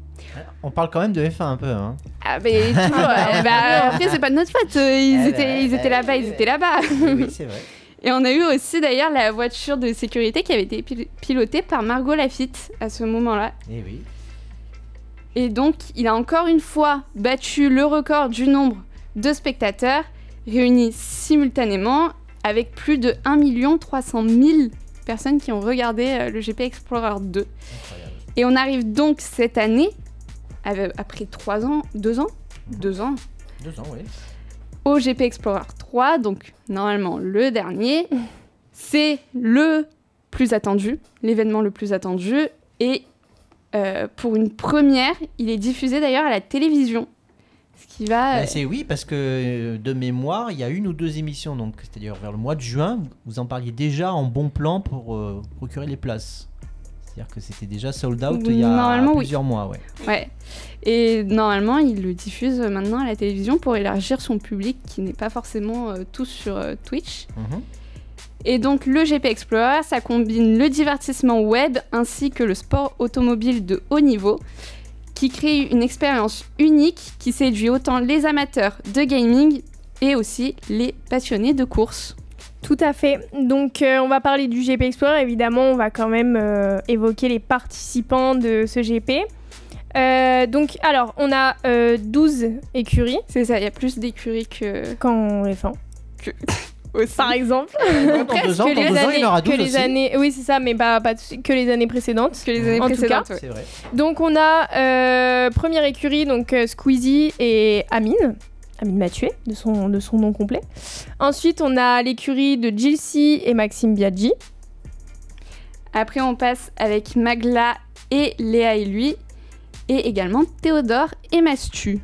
Speaker 2: On parle quand même de F1 un peu. Hein.
Speaker 19: Ah, mais toujours. Après, c'est pas de notre faute. Ils étaient là-bas, ils étaient là-bas.
Speaker 2: Oui, c'est vrai.
Speaker 19: Et on a eu aussi d'ailleurs la voiture de sécurité qui avait été pilotée par Margot Lafitte à ce moment-là.
Speaker 2: Eh oui.
Speaker 19: Et donc, il a encore une fois battu le record du nombre de spectateurs réunis simultanément avec plus de 1 300 000 personnes qui ont regardé le GP Explorer 2.
Speaker 2: Incroyable.
Speaker 19: Et on arrive donc cette année, après 2 ans,
Speaker 2: oui.
Speaker 19: au GP Explorer 3, donc normalement le dernier. C'est le plus attendu, l'événement le plus attendu. Et pour une première, il est diffusé d'ailleurs à la télévision. Ce qui va...
Speaker 2: Oui, parce que de mémoire, il y a 1 ou 2 émissions, donc c'est-à-dire vers le mois de juin, vous en parliez déjà en bon plan pour procurer les places. C'est-à-dire que c'était déjà sold out il y a plusieurs mois.
Speaker 19: Ouais. Et normalement, il le diffuse maintenant à la télévision pour élargir son public qui n'est pas forcément tous sur Twitch. Et donc, le GP Explorer, ça combine le divertissement web ainsi que le sport automobile de haut niveau qui crée une expérience unique qui séduit autant les amateurs de gaming et aussi les passionnés de course.
Speaker 9: Tout à fait. Donc, on va parler du GP Explorer. Évidemment, on va quand même évoquer les participants de ce GP. Donc, alors, on a 12 écuries.
Speaker 19: C'est ça, il y a plus d'écuries
Speaker 9: qu'en F1. Par exemple.
Speaker 2: Dans 2 ans, il y en aura 12 aussi.
Speaker 9: Oui, c'est ça, mais pas que les années précédentes.
Speaker 19: Que les années précédentes,
Speaker 2: c'est vrai.
Speaker 9: Donc, on a première écurie, donc Squeezie et Amine Mathieu, de son nom complet. Ensuite, on a l'écurie de Gilsi et Maxime Biaggi.
Speaker 19: Après, on passe avec Magla et Léa et lui. Et également Théodore et Mastu.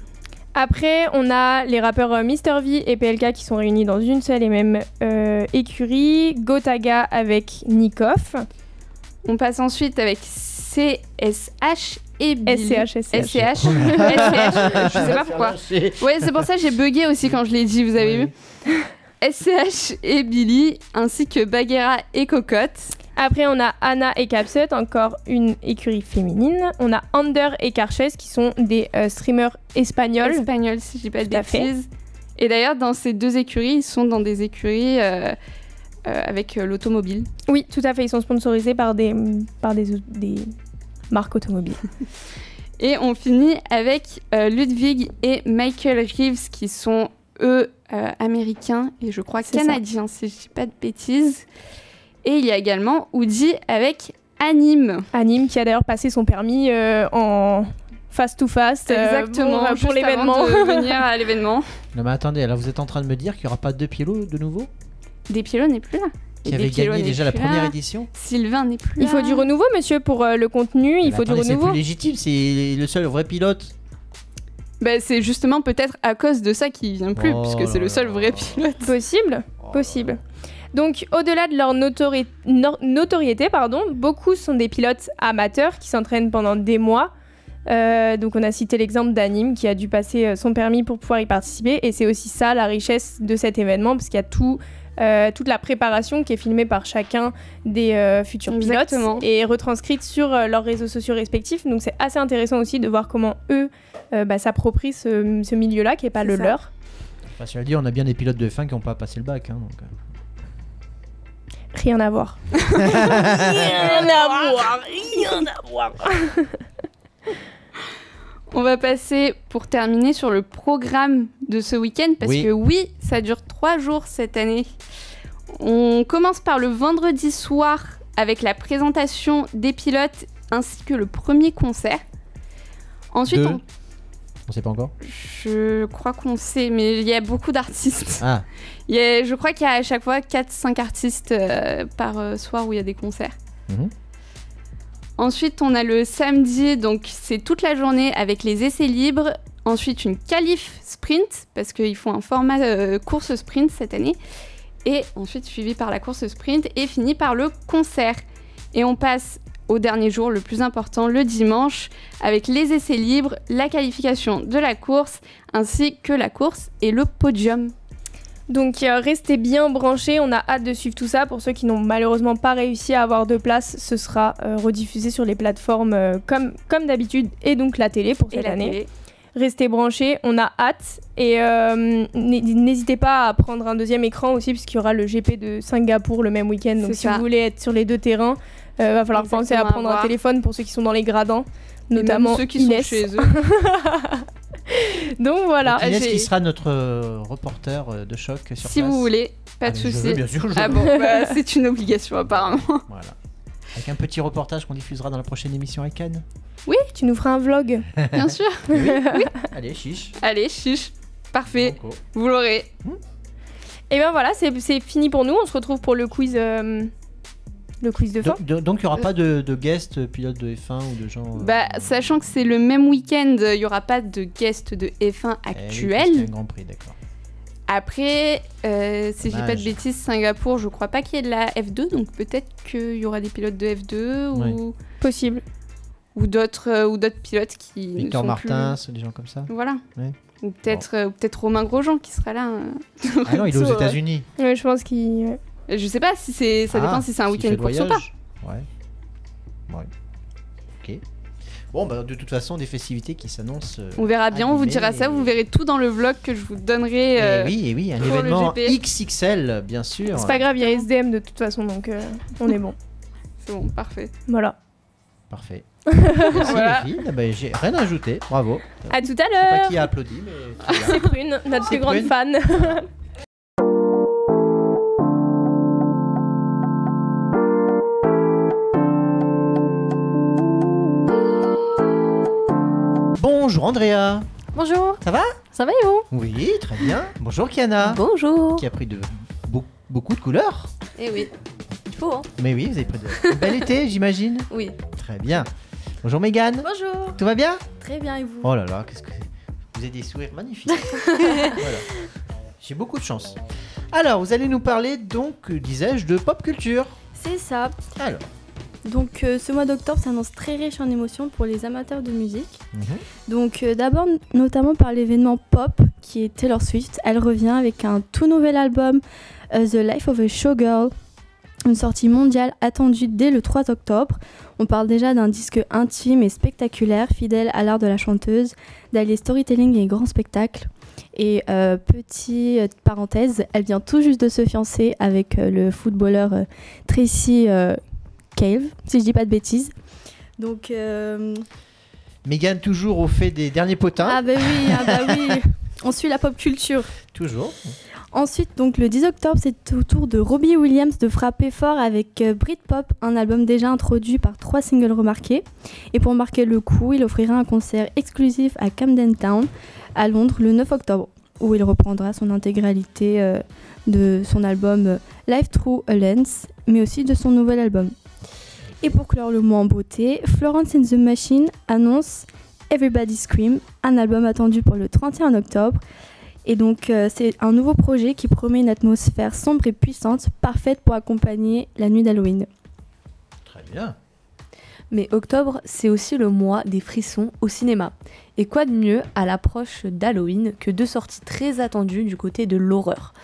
Speaker 9: Après, on a les rappeurs Mr V et PLK qui sont réunis dans une seule et même écurie. Gotaga avec Nikoff.
Speaker 19: On passe ensuite avec CSH et Billy.
Speaker 9: SCH.
Speaker 19: Je sais pas pourquoi. Ouais, c'est pour ça que j'ai bugué aussi quand je l'ai dit, vous avez vu. SCH et Billy, ainsi que Bagheera et Cocotte.
Speaker 9: Après, on a Anna et Capsut, encore une écurie féminine. On a Ander et Carches qui sont des streamers espagnols.
Speaker 19: Espagnols, si je dis pas de bêtises. Et d'ailleurs, dans ces 2 écuries, ils sont dans des écuries avec l'automobile.
Speaker 9: Oui, tout à fait. Ils sont sponsorisés par des marques automobiles.
Speaker 19: Et on finit avec Ludwig et Michael Reeves qui sont, eux, américains et je crois canadiens, si je dis pas de bêtises. Et il y a également Oudi avec Anime.
Speaker 9: Anime qui a d'ailleurs passé son permis en fast-to-fast pour l'événement.
Speaker 19: Avant de venir à l'événement.
Speaker 2: Non mais attendez, là vous êtes en train de me dire qu'il n'y aura pas de Pielo de nouveau ?
Speaker 19: Despielo n'est plus là.
Speaker 2: Qui avait gagné déjà la première édition ?
Speaker 19: Sylvain n'est plus là.
Speaker 9: Il faut du renouveau, monsieur, pour le contenu. Il faut du renouveau.
Speaker 2: C'est plus légitime, c'est le seul vrai pilote.
Speaker 19: Bah, c'est justement peut-être à cause de ça qu'il vient plus, puisque c'est le seul vrai pilote.
Speaker 9: Possible. Donc, au-delà de leur notoriété, beaucoup sont des pilotes amateurs qui s'entraînent pendant des mois. Donc, on a cité l'exemple d'Anime qui a dû passer son permis pour pouvoir y participer. Et c'est aussi ça la richesse de cet événement, parce qu'il y a toute la préparation qui est filmée par chacun des futurs pilotes et retranscrite sur leurs réseaux sociaux respectifs. Donc, c'est assez intéressant aussi de voir comment eux s'approprient ce milieu-là qui n'est pas le leur.
Speaker 2: Enfin, cela dit, on a bien des pilotes de F1 qui n'ont pas passé le bac. Hein, donc...
Speaker 9: Rien à voir.
Speaker 19: On va passer pour terminer sur le programme de ce week-end parce que ça dure 3 jours cette année. On commence par le vendredi soir avec la présentation des pilotes ainsi que le premier concert. Ensuite,
Speaker 2: on sait pas encore ?
Speaker 19: Je crois qu'on sait, mais il y a beaucoup d'artistes.
Speaker 2: Ah.
Speaker 19: Je crois qu'il y a à chaque fois 4-5 artistes par soir où il y a des concerts. Ensuite, on a le samedi, donc c'est toute la journée avec les essais libres. Ensuite, une qualif sprint, parce qu'ils font un format course sprint cette année. Et ensuite, suivi par la course sprint et fini par le concert. Et on passe au dernier jour, le plus important, le dimanche, avec les essais libres, la qualification de la course, ainsi que la course et le podium.
Speaker 9: Donc restez bien branchés, on a hâte de suivre tout ça. Pour ceux qui n'ont malheureusement pas réussi à avoir de place, ce sera rediffusé sur les plateformes comme d'habitude et donc la télé pour cette année. Restez branchés, on a hâte et n'hésitez pas à prendre un deuxième écran aussi puisqu'il y aura le GP de Singapour le même week-end. Donc si vous voulez être sur les 2 terrains, va falloir penser à prendre un téléphone pour ceux qui sont dans les gradins, notamment
Speaker 19: ceux qui
Speaker 9: Inès.
Speaker 19: sont chez eux.
Speaker 9: Donc voilà.
Speaker 2: Donc, Inès qui sera notre reporter de choc sur place.
Speaker 19: Si vous voulez, pas de
Speaker 2: Je
Speaker 19: souci.
Speaker 2: veux, bien sûr, je
Speaker 19: Ah
Speaker 2: veux.
Speaker 19: bon, bah, c'est une obligation apparemment.
Speaker 2: Voilà. Avec un petit reportage qu'on diffusera dans la prochaine émission à Cannes.
Speaker 9: Oui, tu nous feras un vlog.
Speaker 19: Bien sûr.
Speaker 2: Oui.
Speaker 19: Oui.
Speaker 2: Allez, chiche.
Speaker 19: Allez, chiche. Parfait.
Speaker 2: Banco.
Speaker 19: Vous l'aurez.
Speaker 9: Et ben voilà, c'est fini pour nous. On se retrouve pour le quiz de fin.
Speaker 2: Donc il n'y aura pas de guest pilote de F1 ou de gens...
Speaker 19: Bah, sachant que c'est le même week-end, il n'y aura pas de guest de F1 actuel.
Speaker 2: Oui, un Grand Prix, d'accord.
Speaker 19: Après, si je dis pas de
Speaker 2: Dommage.
Speaker 19: bêtises, Singapour, je crois pas qu'il y ait de la F2, donc peut-être qu'il y aura des pilotes de F2 ou
Speaker 9: possible.
Speaker 19: Ou d'autres pilotes qui ne
Speaker 2: Victor
Speaker 19: sont
Speaker 2: Martins,
Speaker 19: plus...
Speaker 2: des gens comme ça.
Speaker 19: Voilà.
Speaker 2: Ouais.
Speaker 19: Ou peut-être Romain Grosjean qui sera là.
Speaker 2: Ah non, il est aux États-Unis.
Speaker 9: Ouais, je pense qu'il. Ouais.
Speaker 19: Je sais pas si c'est. Ça dépend si c'est un
Speaker 2: s'il
Speaker 19: week-end
Speaker 2: fait le
Speaker 19: course ou pas.
Speaker 2: voyage. Ouais. Ok. Bon, bah de toute façon, des festivités qui s'annoncent.
Speaker 19: On verra bien, on vous
Speaker 2: animées
Speaker 19: dira ça, vous verrez tout dans le vlog que je vous donnerai.
Speaker 2: Et oui, un
Speaker 19: pour le
Speaker 2: événement
Speaker 19: GP.
Speaker 2: XXL, bien sûr.
Speaker 9: C'est pas grave, il y a SDM de toute façon, donc on est bon.
Speaker 19: C'est bon, parfait.
Speaker 9: Voilà.
Speaker 2: Parfait. Merci
Speaker 19: Voilà.
Speaker 2: les filles. Ah bah, j'ai rien à ajouter. Bravo.
Speaker 9: À tout à
Speaker 2: Je sais pas
Speaker 9: l'heure.
Speaker 2: qui a applaudi, mais.
Speaker 9: C'est Prune, notre
Speaker 2: C'est
Speaker 9: plus grande
Speaker 2: Prune.
Speaker 9: fan.
Speaker 2: Bonjour Andrea.
Speaker 1: Bonjour.
Speaker 2: Ça va?
Speaker 1: Ça va et vous?
Speaker 2: Oui, très bien. Bonjour Kiana.
Speaker 1: Bonjour.
Speaker 2: Qui a pris beaucoup de couleurs.
Speaker 1: Eh oui. Il faut, hein?
Speaker 2: Mais oui, vous avez pris de bel été, j'imagine.
Speaker 1: Oui.
Speaker 2: Très bien. Bonjour Mégane.
Speaker 1: Bonjour.
Speaker 2: Tout va bien?
Speaker 1: Très bien et vous?
Speaker 2: Oh là là, qu'est-ce que vous avez des sourires magnifiques. Voilà. J'ai beaucoup de chance. Alors, vous allez nous parler donc, disais-je, de pop culture.
Speaker 20: C'est ça.
Speaker 2: Alors.
Speaker 20: Donc ce mois d'octobre s'annonce très riche en émotions pour les amateurs de musique.
Speaker 2: Mhm.
Speaker 20: Donc d'abord notamment par l'événement pop qui est Taylor Swift. Elle revient avec un tout nouvel album The Life of a Showgirl. Une sortie mondiale attendue dès le 3 octobre. On parle déjà d'un disque intime et spectaculaire, fidèle à l'art de la chanteuse, d'allier storytelling et grand spectacle. Et petite parenthèse, elle vient tout juste de se fiancer avec le footballeur Tracy Cave, si je dis pas de bêtises. Donc...
Speaker 2: Mégane toujours au fait des derniers potins.
Speaker 20: Ah bah oui, on suit la pop culture.
Speaker 2: Toujours.
Speaker 20: Ensuite, donc le 10 octobre, c'est au tour de Robbie Williams de frapper fort avec Britpop, un album déjà introduit par 3 singles remarqués. Et pour marquer le coup, il offrira un concert exclusif à Camden Town, à Londres, le 9 octobre, où il reprendra son intégralité de son album Live Through a Lens, mais aussi de son nouvel album. Et pour clore le mois en beauté, Florence and the Machine annonce Everybody Scream, un album attendu pour le 31 octobre. Et donc c'est un nouveau projet qui promet une atmosphère sombre et puissante, parfaite pour accompagner la nuit d'Halloween.
Speaker 2: Très bien.
Speaker 21: Mais octobre, c'est aussi le mois des frissons au cinéma. Et quoi de mieux à l'approche d'Halloween que deux sorties très attendues du côté de l'horreur.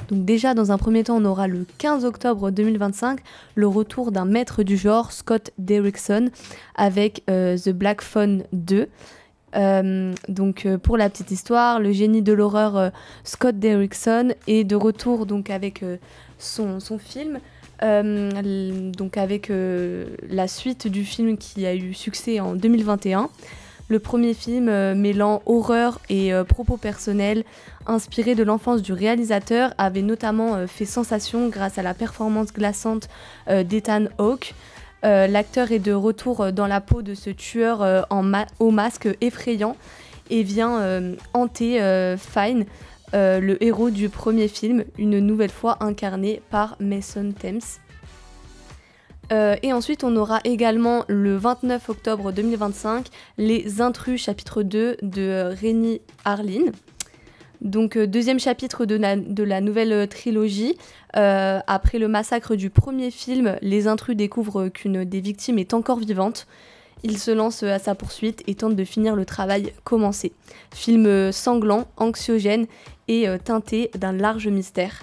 Speaker 21: Donc déjà, dans un premier temps, on aura le 15 octobre 2025 le retour d'un maître du genre, Scott Derrickson, avec The Black Phone 2. Pour la petite histoire, le génie de l'horreur Scott Derrickson est de retour donc avec son film. Avec la suite du film qui a eu succès en 2021. Le premier film mêlant horreur et propos personnels inspirés de l'enfance du réalisateur avait notamment fait sensation grâce à la performance glaçante d'Ethan Hawke. L'acteur est de retour dans la peau de ce tueur au masque effrayant et vient hanter Fine, le héros du premier film, une nouvelle fois incarné par Mason Thames. Et ensuite, on aura également le 29 octobre 2025 Les Intrus chapitre 2 de Renny Harlin. Donc deuxième chapitre de la nouvelle trilogie. Après le massacre du premier film, les intrus découvrent qu'une des victimes est encore vivante. Ils se lancent à sa poursuite et tentent de finir le travail commencé. Film sanglant, anxiogène et teinté d'un large mystère.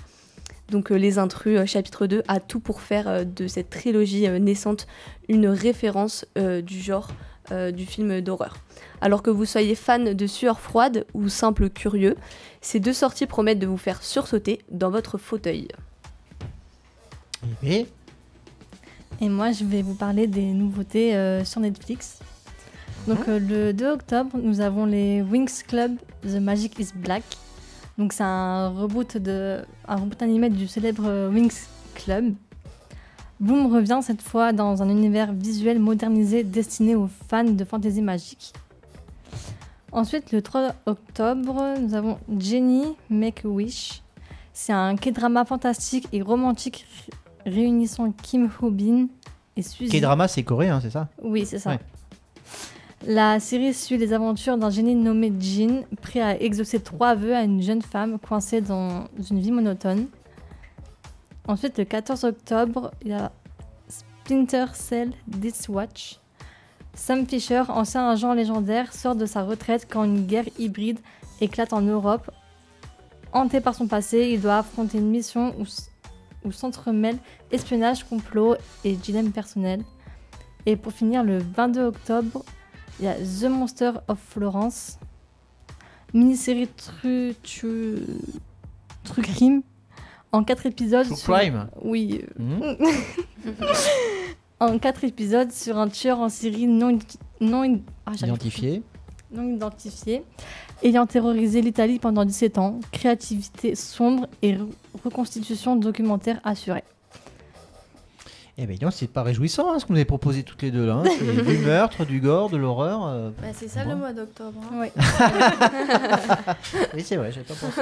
Speaker 21: Donc Les Intrus chapitre 2 a tout pour faire de cette trilogie naissante une référence du genre du film d'horreur. Alors que vous soyez fan de sueur froide ou simple curieux, ces deux sorties promettent de vous faire sursauter dans votre fauteuil.
Speaker 1: Et moi, je vais vous parler des nouveautés sur Netflix. Donc le 2 octobre, nous avons les Winx Club The Magic is Black. Donc c'est un reboot animé du célèbre Winx Club. Bloom revient cette fois dans un univers visuel modernisé destiné aux fans de fantasy magique. Ensuite, le 3 octobre, nous avons Jenny Make a Wish. C'est un K-drama fantastique et romantique réunissant Kim Ho-bin et Suzy.
Speaker 2: K-drama, c'est coréen, c'est ça?
Speaker 1: Oui, c'est ça.
Speaker 2: Ouais.
Speaker 1: La série suit les aventures d'un génie nommé Jin, prêt à exaucer 3 vœux à une jeune femme coincée dans une vie monotone. Ensuite, le 14 octobre, il y a Splinter Cell This Watch. Sam Fisher, ancien agent légendaire, sort de sa retraite quand une guerre hybride éclate en Europe. Hanté par son passé, il doit affronter une mission où s'entremêlent espionnage, complot et dilemme personnel. Et pour finir, le 22 octobre, il y a The Monster of Florence, mini-série True Crime, en 4 épisodes.
Speaker 2: True Crime.
Speaker 1: Oui. En 4 épisodes sur un tueur en série non identifié, ayant terrorisé l'Italie pendant 17 ans, créativité sombre et reconstitution documentaire assurée.
Speaker 2: Eh bien, c'est pas réjouissant ce que vous avez proposé toutes les deux là. Hein. C'est du meurtre, du gore, de l'horreur.
Speaker 8: Bah, c'est ça le mois d'octobre. Hein.
Speaker 1: Oui.
Speaker 2: Oui, c'est vrai, j'avais pas pensé.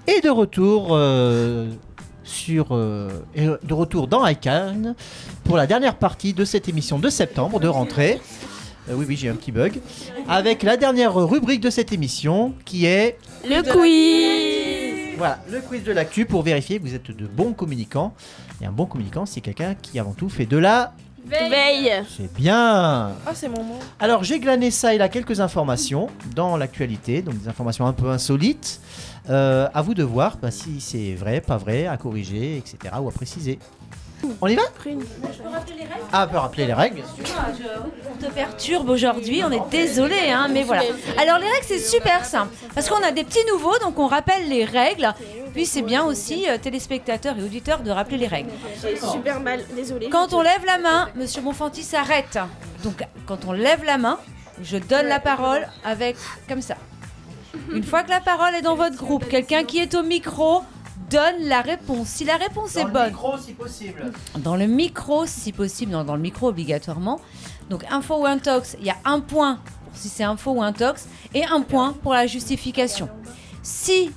Speaker 2: Et de retour de retour dans iCan pour la dernière partie de cette émission de septembre de rentrée. Oui, j'ai un petit bug. Avec la dernière rubrique de cette émission qui est...
Speaker 9: Le quiz.
Speaker 2: Voilà, le quiz de l'actu pour vérifier que vous êtes de bons communicants. Et un bon communicant, c'est quelqu'un qui avant tout fait de la...
Speaker 9: Veille.
Speaker 2: C'est bien.
Speaker 17: Ah, c'est mon mot.
Speaker 2: Alors j'ai glané ça et là quelques informations dans l'actualité, donc des informations un peu insolites. À vous de voir si c'est vrai, pas vrai, à corriger, etc. ou à préciser. On y va?
Speaker 3: Je peux rappeler les règles?
Speaker 2: Ah, on peut rappeler les règles.
Speaker 3: On te perturbe aujourd'hui, on est désolé, hein, mais voilà. Alors les règles c'est super simple, parce qu'on a des petits nouveaux, donc on rappelle les règles. Puis c'est bien aussi, téléspectateurs et auditeurs, de rappeler les règles.
Speaker 9: J'ai super mal, désolé.
Speaker 3: Quand on lève la main, Monsieur Bonfanti s'arrête. Donc quand on lève la main, je donne la parole avec comme ça. Une fois que la parole est dans votre groupe, quelqu'un qui est au micro donne la réponse. Si la réponse est bonne.
Speaker 2: Dans le micro si possible.
Speaker 3: Dans le micro si possible, non, dans le micro obligatoirement. Donc info ou intox, il y a un point pour si c'est info ou intox et un point pour la justification. Si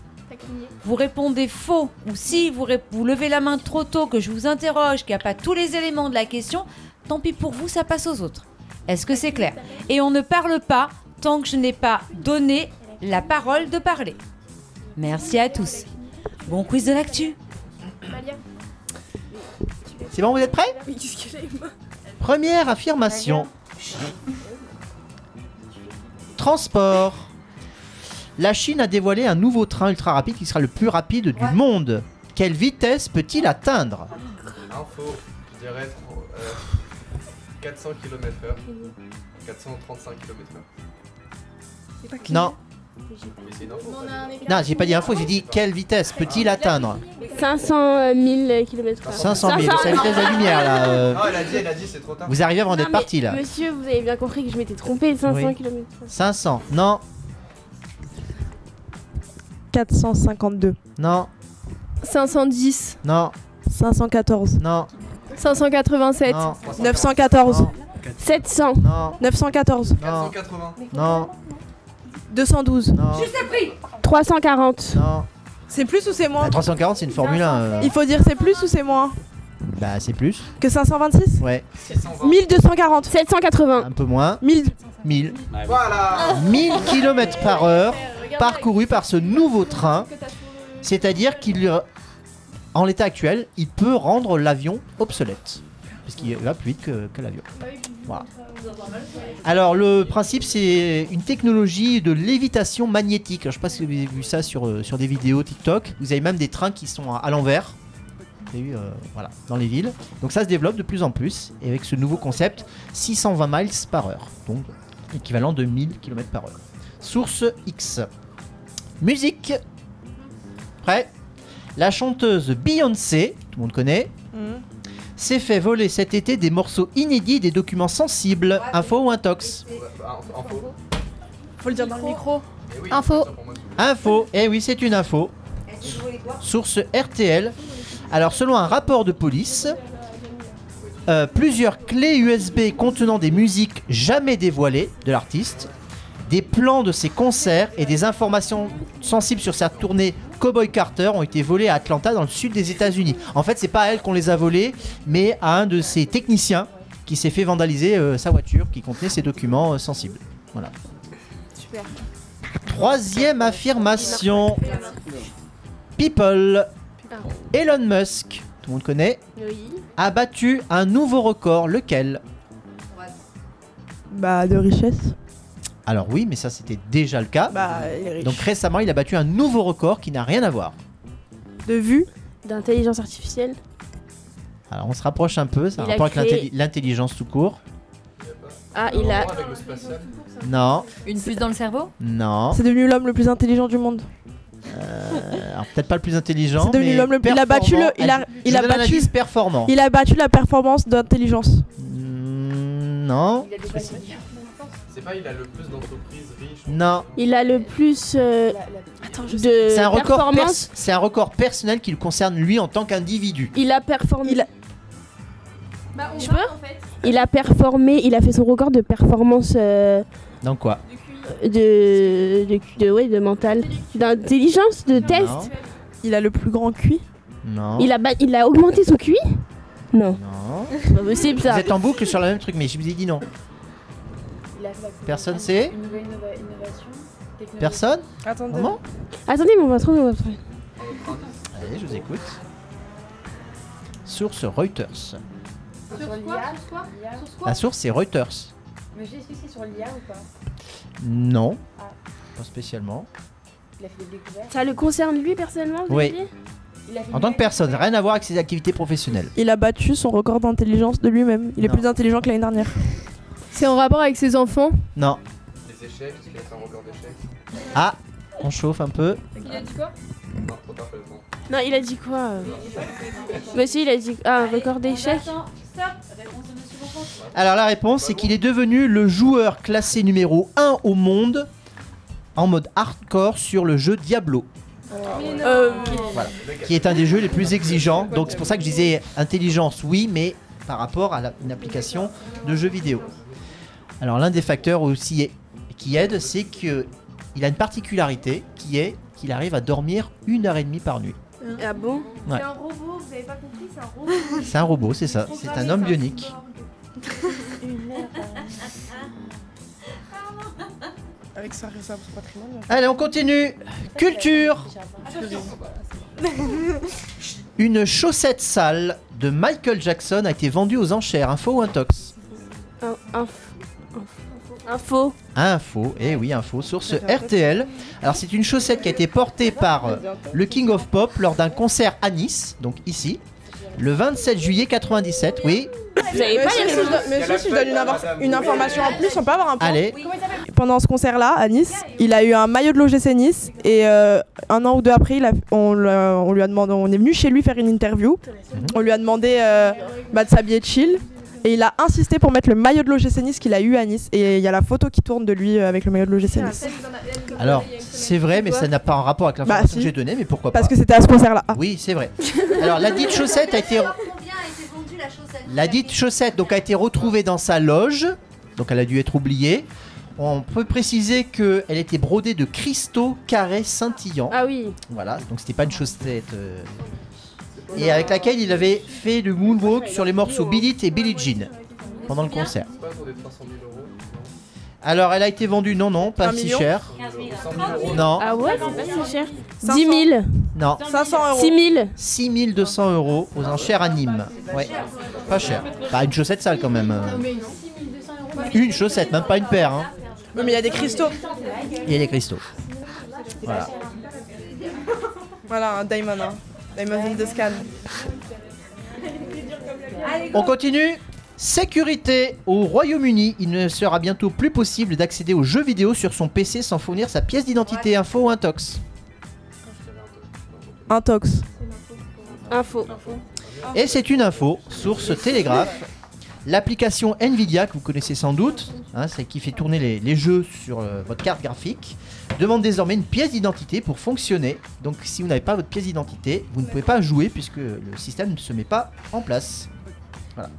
Speaker 3: vous répondez faux ou si vous levez la main trop tôt, que je vous interroge, qu'il n'y a pas tous les éléments de la question, tant pis pour vous, ça passe aux autres. Est-ce que c'est clair? Et on ne parle pas tant que je n'ai pas donné la parole de parler. Merci à tous. Bon quiz de l'actu.
Speaker 2: C'est bon, vous êtes prêts?
Speaker 9: Oui, qu'est-ce qu'elle est?
Speaker 2: Première affirmation. Transport. La Chine a dévoilé un nouveau train ultra rapide qui sera le plus rapide du monde. Quelle vitesse peut-il atteindre?
Speaker 22: Info, je dirais 400 km/h. 435 km/h.
Speaker 2: Non.
Speaker 22: Mais c'est une info.
Speaker 2: Non, j'ai pas dit info, j'ai dit quelle vitesse peut-il atteindre?
Speaker 9: 500 000 km/h.
Speaker 2: 500 000, c'est la vitesse de la lumière là.
Speaker 22: Ah, elle a dit, c'est trop tard.
Speaker 2: Vous arrivez avant d'être parti là.
Speaker 9: Monsieur, vous avez bien compris que je m'étais trompé, 500
Speaker 2: Oui.
Speaker 9: km/h.
Speaker 2: 500, non.
Speaker 17: 452.
Speaker 2: Non.
Speaker 9: 510.
Speaker 2: Non.
Speaker 17: 514.
Speaker 2: Non.
Speaker 9: 587.
Speaker 2: Non.
Speaker 17: 914.
Speaker 9: 700.
Speaker 2: Non.
Speaker 17: 914.
Speaker 22: 480.
Speaker 2: Non.
Speaker 17: 212.
Speaker 2: Non.
Speaker 3: Juste pris.
Speaker 9: 340.
Speaker 2: Non.
Speaker 17: C'est plus ou c'est moins?
Speaker 2: 340 c'est une Formule 1.
Speaker 17: Il faut dire c'est plus ou c'est moins?
Speaker 2: Bah c'est plus.
Speaker 17: Que 526?
Speaker 2: Ouais.
Speaker 17: 1240.
Speaker 9: 780.
Speaker 2: Un peu moins.
Speaker 17: 1000.
Speaker 2: 1000.
Speaker 22: Voilà.
Speaker 2: 1000 km/h parcourus par ce nouveau train. C'est-à-dire qu'il, en l'état actuel, il peut rendre l'avion obsolète. Parce qu'il va plus vite que l'avion. Voilà. Alors le principe c'est une technologie de lévitation magnétique. Alors, je sais pas si vous avez vu ça sur des vidéos TikTok. Vous avez même des trains qui sont à l'envers. Vous avez vu, voilà, dans les villes. Donc ça se développe de plus en plus. Et avec ce nouveau concept, 620 miles par heure. Donc équivalent de 1000 km/h. Source X. Musique. Prêt? La chanteuse Beyoncé, tout le monde connaît, s'est fait voler cet été des morceaux inédits des documents sensibles. Info ou intox?
Speaker 17: Faut le dire dans le micro.
Speaker 1: Info.
Speaker 2: Info, eh oui, c'est une info. Source RTL. Alors, selon un rapport de police, plusieurs clés USB contenant des musiques jamais dévoilées de l'artiste, des plans de ses concerts et des informations sensibles sur sa tournée Cowboy Carter ont été volés à Atlanta dans le sud des États-Unis. En fait, c'est pas à elle qu'on les a volés, mais à un de ses techniciens qui s'est fait vandaliser sa voiture qui contenait ces documents sensibles. Voilà.
Speaker 17: Super.
Speaker 2: Troisième affirmation. People. Elon Musk, tout le monde connaît, a battu un nouveau record. Lequel?
Speaker 17: Bah, de richesse.
Speaker 2: Alors oui, mais ça c'était déjà le cas.
Speaker 17: Bah, il est riche.
Speaker 2: Donc récemment, il a battu un nouveau record qui n'a rien à voir.
Speaker 17: De vue?
Speaker 4: D'intelligence artificielle.
Speaker 2: Alors on se rapproche un peu, ça a
Speaker 4: Il a
Speaker 2: rapport avec
Speaker 4: créé-
Speaker 2: l'intelligence tout court.
Speaker 4: Ah, il a.
Speaker 2: Non,
Speaker 3: Une puce dans le cerveau?
Speaker 2: non.
Speaker 17: C'est devenu l'homme le plus intelligent du monde.
Speaker 2: Alors peut-être pas le plus intelligent,
Speaker 17: C'est devenu
Speaker 2: mais
Speaker 17: l'homme le plus. Il a battu le. Il a,
Speaker 2: Je
Speaker 17: il a
Speaker 2: donne un
Speaker 17: battu.
Speaker 2: indice performant.
Speaker 17: Il a battu la performance d'intelligence.
Speaker 2: Non.
Speaker 22: C'est pas, il a le plus d'entreprises riches.
Speaker 2: Non.
Speaker 4: Il a le plus de
Speaker 2: C'est un record
Speaker 4: performance.
Speaker 2: c'est un record personnel qui le concerne lui en tant qu'individu.
Speaker 4: Il a performé. Je peux Il a performé. Il a fait son record de performance
Speaker 2: Donc quoi?
Speaker 4: de mental, d'intelligence, de test.
Speaker 2: Non.
Speaker 17: Il a le plus grand QI.
Speaker 2: Non.
Speaker 4: Il a augmenté son QI. Non.
Speaker 2: Non.
Speaker 4: C'est pas possible ça.
Speaker 2: Vous êtes en boucle sur le même truc, mais je vous ai dit non. Personne sait?
Speaker 15: Une nouvelle innovation.
Speaker 2: Personne?
Speaker 17: Attendez.
Speaker 2: Comment?
Speaker 4: Attendez, mais on va trouver.
Speaker 2: Allez, je vous écoute. Source Reuters.
Speaker 15: Sur quoi?
Speaker 2: La source c'est Reuters.
Speaker 15: Mais est-ce que c'est sur l'IA ou pas?
Speaker 2: Non.
Speaker 15: Ah.
Speaker 2: Pas spécialement.
Speaker 15: Il a fait des découvertes.
Speaker 4: Ça le concerne lui personnellement, vous
Speaker 2: Oui.
Speaker 4: avez dit
Speaker 15: Il a fait
Speaker 2: En tant que personne, rien à voir avec ses activités professionnelles.
Speaker 17: Il a battu son record d'intelligence de lui-même. Il est
Speaker 2: Non.
Speaker 17: plus intelligent que l'année dernière.
Speaker 9: C'est en rapport avec ses enfants?
Speaker 2: Non.
Speaker 22: Les échecs, parce qu'il a fait un record d'échecs.
Speaker 2: Ah, on chauffe un peu.
Speaker 9: Il a dit quoi?
Speaker 22: Non, trop tard, fallait le temps.
Speaker 4: Non, il a dit quoi Monsieur, il a dit un record d'échecs.
Speaker 2: Alors la réponse, c'est qu'il est devenu le joueur classé numéro 1 au monde en mode hardcore sur le jeu Diablo. Voilà. Qui est un des jeux les plus exigeants. Donc c'est pour ça que je disais intelligence, oui, mais par rapport à une application de jeu vidéo. Alors l'un des facteurs aussi qui aide, c'est qu'il a une particularité qui est qu'il arrive à dormir 1h30 par nuit.
Speaker 4: Ah bon?
Speaker 2: Ouais.
Speaker 4: C'est un robot, vous avez pas compris, c'est un robot.
Speaker 2: C'est un robot, c'est ça. C'est un homme bionique.
Speaker 17: Avec sa réserve patrimoine.
Speaker 2: Allez, on continue. Culture. Une chaussette sale de Michael Jackson a été vendue aux enchères. Info ou intox?
Speaker 4: Info.
Speaker 2: Info, eh oui, info. Source RTL. Alors, c'est une chaussette qui a été portée par le King of Pop lors d'un concert à Nice, donc ici, le 27 juillet 97. Oui.
Speaker 4: Vous avez pas les réseaux.
Speaker 17: Monsieur, si je donne une information en plus, on peut avoir un point.
Speaker 2: Allez.
Speaker 17: Pendant ce concert-là, à Nice, il a eu un maillot de l'OGC Nice et un an ou deux après, on lui a demandé, on est venu chez lui faire une interview. On lui a demandé de s'habiller chill et il a insisté pour mettre le maillot de l'OGC Nice qu'il a eu à Nice et il y a la photo qui tourne de lui avec le maillot de l'OGC Nice.
Speaker 2: Alors, c'est vrai, mais ça n'a pas un rapport avec l'information
Speaker 17: si.
Speaker 2: que j'ai donnée, mais pourquoi pas?
Speaker 17: Parce que c'était à ce concert-là.
Speaker 2: Oui, c'est vrai. Alors, la dite chaussette a été... La dite chaussette donc, a été retrouvée dans sa loge, donc elle a dû être oubliée. On peut préciser qu'elle était brodée de cristaux carrés scintillants.
Speaker 4: Ah oui.
Speaker 2: Voilà, donc c'était pas une chaussette. Et avec laquelle il avait fait le moonwalk sur les morceaux Beat It et Billie Jean pendant le concert.
Speaker 22: C'est pas pour des 300 000 euros.
Speaker 2: Alors elle a été vendue, non, pas
Speaker 17: 1
Speaker 2: si
Speaker 17: million.
Speaker 2: cher. Non.
Speaker 4: Ah ouais, c'est pas si cher. 10 000.
Speaker 2: Non.
Speaker 17: 500 euros.
Speaker 4: 6 000.
Speaker 2: 6 200 euros aux enchères à Nîmes. Ouais, pas cher. Bah, une chaussette sale quand même. Une chaussette, même pas une paire. Hein.
Speaker 17: Oui, mais il y a des cristaux.
Speaker 2: Il y a des cristaux. Voilà.
Speaker 17: Voilà, un diamond. Hein. Diamond in the scan.
Speaker 2: On continue. Sécurité. Au Royaume-Uni, il ne sera bientôt plus possible d'accéder aux jeux vidéo sur son PC sans fournir sa pièce d'identité. Info ou intox?
Speaker 17: Intox.
Speaker 4: Info.
Speaker 2: Et c'est une info, source Télégraphe. L'application Nvidia, que vous connaissez sans doute, hein, c'est qui fait tourner les jeux sur votre carte graphique, demande désormais une pièce d'identité pour fonctionner. Donc si vous n'avez pas votre pièce d'identité, vous ne pouvez pas jouer puisque le système ne se met pas en place. Voilà.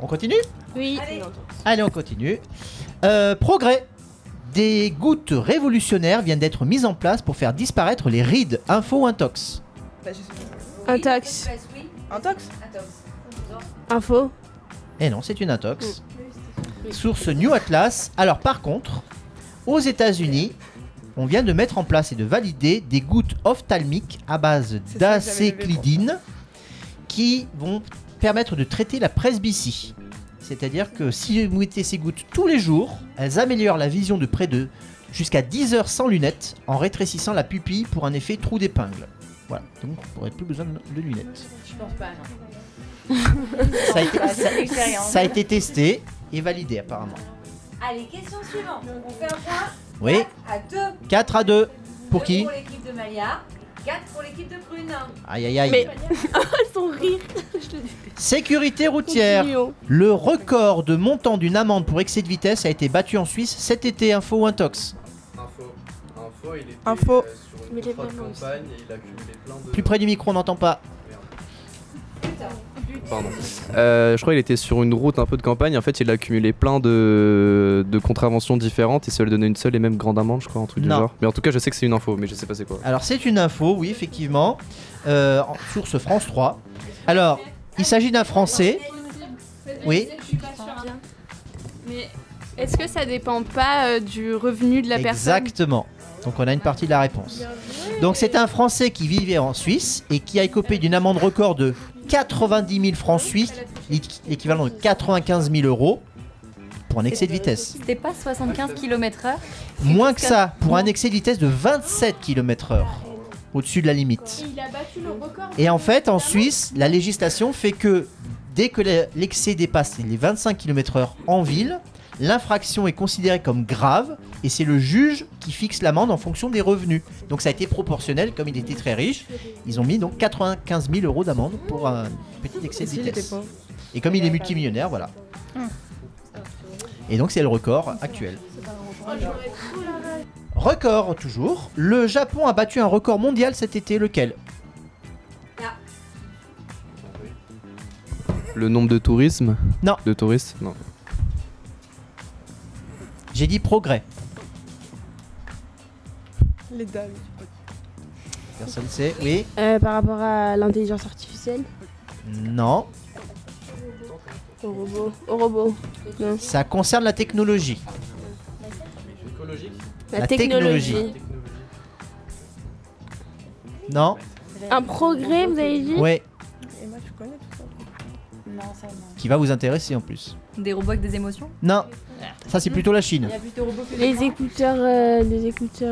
Speaker 2: On continue ?
Speaker 4: Oui.
Speaker 2: Allez, on continue. Progrès. Des gouttes révolutionnaires viennent d'être mises en place pour faire disparaître les rides. Info Intox.
Speaker 4: Intox.
Speaker 17: Intox.
Speaker 4: Info.
Speaker 2: Et non, c'est une intox. Source New Atlas. Alors par contre, aux États-Unis, on vient de mettre en place et de valider des gouttes ophtalmiques à base d'acéclidine qui vont permettre de traiter la presbytie. C'est-à-dire que si vous mettez ces gouttes tous les jours, elles améliorent la vision de près de jusqu'à 10 heures sans lunettes en rétrécissant la pupille pour un effet trou d'épingle. Voilà, donc vous n'aurez plus besoin de lunettes.
Speaker 3: Je pense pas, non.
Speaker 2: Ça a été testé et validé apparemment.
Speaker 3: Allez, question suivante. On fait un point.
Speaker 2: Oui.
Speaker 3: 4 à 2.
Speaker 2: 4 à 2. Pour qui?
Speaker 3: Pour l'équipe de Malia, 4 pour l'équipe de Prune.
Speaker 2: Aïe aïe aïe.
Speaker 4: Mais elles sont rires.
Speaker 2: Sécurité routière.
Speaker 4: Continuons.
Speaker 2: Le record de montant d'une amende pour excès de vitesse a été battu en Suisse cet été. Info ou Intox?
Speaker 22: Info, il était
Speaker 17: Info.
Speaker 22: sur une contrat de campagne et il a cumulé plein de...
Speaker 2: Plus près du micro, on n'entend pas.
Speaker 6: Pardon. Je crois qu'il était sur une route un peu de campagne. En fait, il a accumulé plein de contraventions différentes et ça lui donnait une seule et même grande amende, je crois, un truc du
Speaker 2: Non.
Speaker 6: genre. Mais en tout cas, je sais que c'est une info, mais je sais pas c'est quoi.
Speaker 2: Alors c'est une info, oui, effectivement. En source France 3. Alors, il s'agit d'un Français. Oui.
Speaker 19: Je suis pas sûre. Mais est-ce que ça dépend pas du revenu de la personne?
Speaker 2: Exactement. Donc on a une partie de la réponse. Donc c'est un Français qui vivait en Suisse et qui a écopé d'une amende record de 90 000 francs suisses, l'équivalent de 95 000 euros, pour un excès de vitesse.
Speaker 15: C'était pas 75 km/h?
Speaker 2: Moins que ça, pour un excès de vitesse de 27 km/h, au-dessus de la limite.
Speaker 11: Il a battu le record.
Speaker 2: Et en fait, en Suisse, la législation fait que dès que l'excès dépasse les 25 km/h en ville, l'infraction est considérée comme grave et c'est le juge qui fixe l'amende en fonction des revenus. Donc ça a été proportionnel, comme il était très riche. Ils ont mis donc 95 000 euros d'amende pour un petit excès de vitesse. Et comme il est multimillionnaire, voilà. Et donc c'est le record actuel. Record toujours. Le Japon a battu un record mondial cet été, lequel?
Speaker 6: Le nombre de tourisme?
Speaker 2: Non.
Speaker 6: De touristes? Non.
Speaker 2: J'ai dit progrès.
Speaker 17: Les dames.
Speaker 2: Personne sait, oui?
Speaker 4: Par rapport à l'intelligence artificielle.
Speaker 2: Non.
Speaker 4: Au robot. Non.
Speaker 2: Ça concerne la technologie.
Speaker 4: La technologie.
Speaker 2: Non.
Speaker 4: Un progrès, vous avez dit?
Speaker 2: Ouais.
Speaker 17: Et moi, tu connais tout ça.
Speaker 15: Non, ça non.
Speaker 2: Qui va vous intéresser en plus.
Speaker 15: Des robots avec des émotions?
Speaker 2: Non. Ça c'est plutôt la Chine.
Speaker 4: Les écouteurs,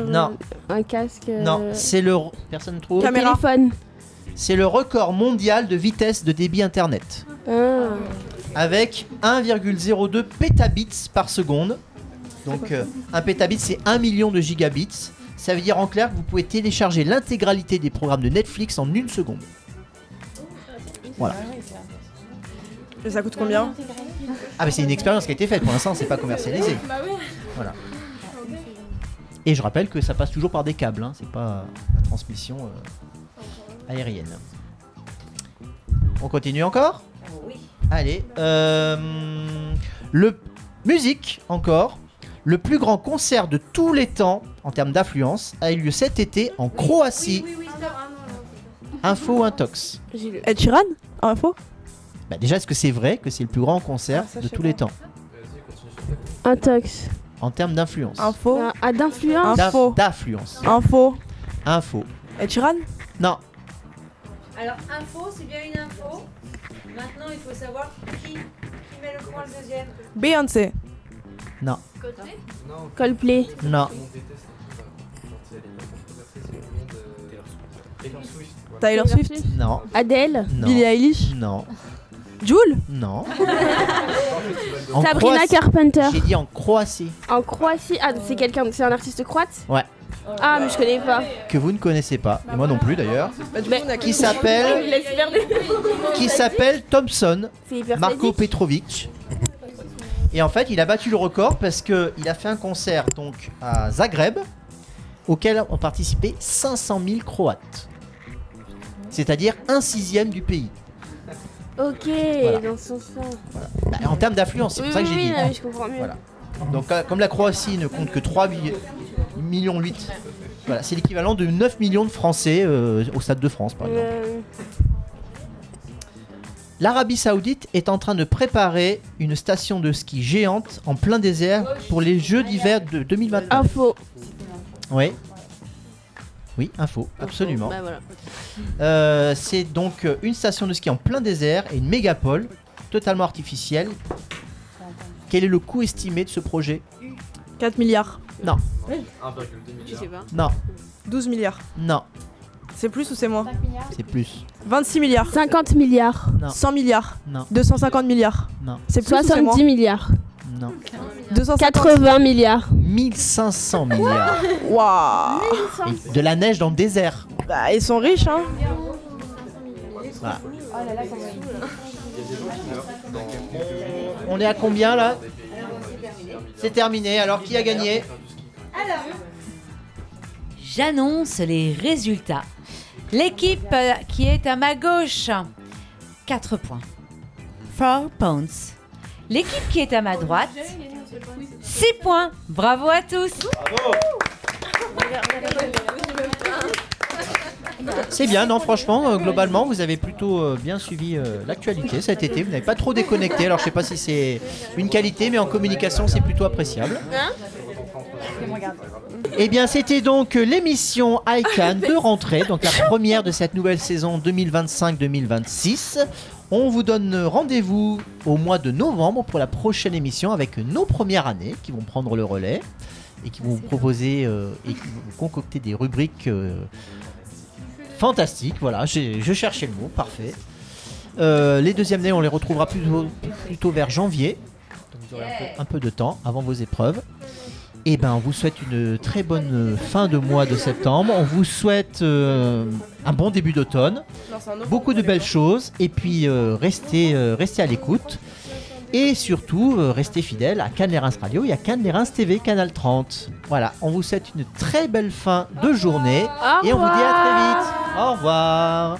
Speaker 2: Non.
Speaker 4: Un casque.
Speaker 2: Non, c'est le... Personne trouve?
Speaker 4: Téléphone.
Speaker 2: C'est le record mondial de vitesse de débit internet.
Speaker 4: Ah.
Speaker 2: Avec 1,02 pétabits par seconde. Donc un pétabit c'est 1 million de gigabits. Ça veut dire en clair que vous pouvez télécharger l'intégralité des programmes de Netflix en 1 seconde. Voilà.
Speaker 17: Et ça coûte combien?
Speaker 2: Ah mais c'est une expérience qui a été faite, pour l'instant c'est pas commercialisé. Voilà. Et je rappelle que ça passe toujours par des câbles, hein. C'est pas la transmission aérienne. On continue encore?
Speaker 3: Oui.
Speaker 2: Allez, le musique encore. Le plus grand concert de tous les temps en termes d'affluence a eu lieu cet été en Croatie. Info ou Intox?
Speaker 17: Ed Sheeran? Info?
Speaker 2: Bah déjà, est-ce que c'est vrai que c'est le plus grand concert de tous les temps
Speaker 4: Intox.
Speaker 2: en termes d'influence?
Speaker 17: Info?
Speaker 4: Ah, d'influence.
Speaker 17: Info.
Speaker 2: D'affluence.
Speaker 17: Info.
Speaker 2: Info.
Speaker 17: Ed Sheeran?
Speaker 2: Non.
Speaker 3: Alors, info, c'est bien une info. Maintenant, il faut savoir qui met le point le deuxième.
Speaker 17: Beyoncé.
Speaker 2: Non.
Speaker 4: Coldplay.
Speaker 2: Non.
Speaker 17: Taylor Swift.
Speaker 2: Non.
Speaker 4: Adele.
Speaker 2: Non.
Speaker 17: Billie Eilish.
Speaker 2: Non.
Speaker 17: Jul.
Speaker 2: Non.
Speaker 4: Sabrina Carpenter.
Speaker 2: J'ai dit en Croatie.
Speaker 4: En Croatie. Ah, c'est un artiste croate?
Speaker 2: Ouais.
Speaker 4: Ah, mais je connais pas.
Speaker 2: que vous ne connaissez pas, et moi non plus d'ailleurs, qui s'appelle Thompson Marko Petrovic. Et en fait, il a battu le record parce qu'il a fait un concert donc à Zagreb auquel ont participé 500 000 Croates. C'est-à-dire 1/6 du pays.
Speaker 4: Ok,
Speaker 2: Voilà.
Speaker 4: dans ce sens-là.
Speaker 2: Bah, en termes d'affluence, c'est pour ça que j'ai dit.
Speaker 4: non, mais je comprends mieux.
Speaker 2: Voilà. Donc comme la Croatie ne compte que 3,8 millions, voilà, c'est l'équivalent de 9 millions de Français au Stade de France par exemple. L'Arabie Saoudite est en train de préparer une station de ski géante en plein désert pour les Jeux d'hiver de 2029.
Speaker 4: Info.
Speaker 2: Oui. Oui, info, absolument.
Speaker 4: Bah, voilà.
Speaker 2: C'est donc une station de ski en plein désert et une mégapole totalement artificielle. Quel est le coût estimé de ce projet?
Speaker 17: 4 milliards.
Speaker 2: Non.
Speaker 22: 1,2 milliard.
Speaker 2: Non.
Speaker 17: 12 milliards.
Speaker 2: Non.
Speaker 17: C'est plus ou c'est moins?
Speaker 2: C'est plus.
Speaker 17: 26 milliards.
Speaker 4: 50 milliards.
Speaker 2: Non.
Speaker 17: 100 milliards.
Speaker 2: Non.
Speaker 17: 250 milliards.
Speaker 2: Non.
Speaker 17: C'est plus ou c'est moins?
Speaker 4: 70 milliards.
Speaker 2: Non.
Speaker 4: 80 milliards.
Speaker 2: 1500 milliards.
Speaker 17: Waouh.
Speaker 2: Et de la neige dans le désert.
Speaker 17: Bah, ils sont riches, hein.
Speaker 2: Voilà.
Speaker 11: Oh là là, ça me saoule.
Speaker 2: On est à combien là? C'est terminé. Alors qui a gagné?
Speaker 3: J'annonce les résultats. L'équipe qui est à ma gauche, 4 points. 4 points. L'équipe qui est à ma droite, 6 points. Bravo à tous.
Speaker 2: C'est bien, non, franchement, globalement, vous avez plutôt bien suivi l'actualité cet été. Vous n'avez pas trop déconnecté. Alors, je sais pas si c'est une qualité, mais en communication, c'est plutôt appréciable. Eh bien, c'était donc l'émission ICANN de rentrée, donc la première de cette nouvelle saison 2025-2026. On vous donne rendez-vous au mois de novembre pour la prochaine émission avec nos premières années qui vont prendre le relais et qui vont vous proposer et qui vont vous concocter des rubriques fantastiques. Voilà, je cherchais le mot, parfait. Les deuxièmes années, on les retrouvera plutôt vers janvier. Donc vous aurez un peu de temps avant vos épreuves. Et ben, on vous souhaite une très bonne fin de mois de septembre. On vous souhaite un bon début d'automne. Beaucoup de belles choses. Et puis, restez à l'écoute. Et surtout, restez fidèles à Cannes Les Reims Radio et à Cannes Les Reims TV, Canal 30. Voilà, on vous souhaite une très belle fin de journée. Et on vous dit à très vite. Au revoir.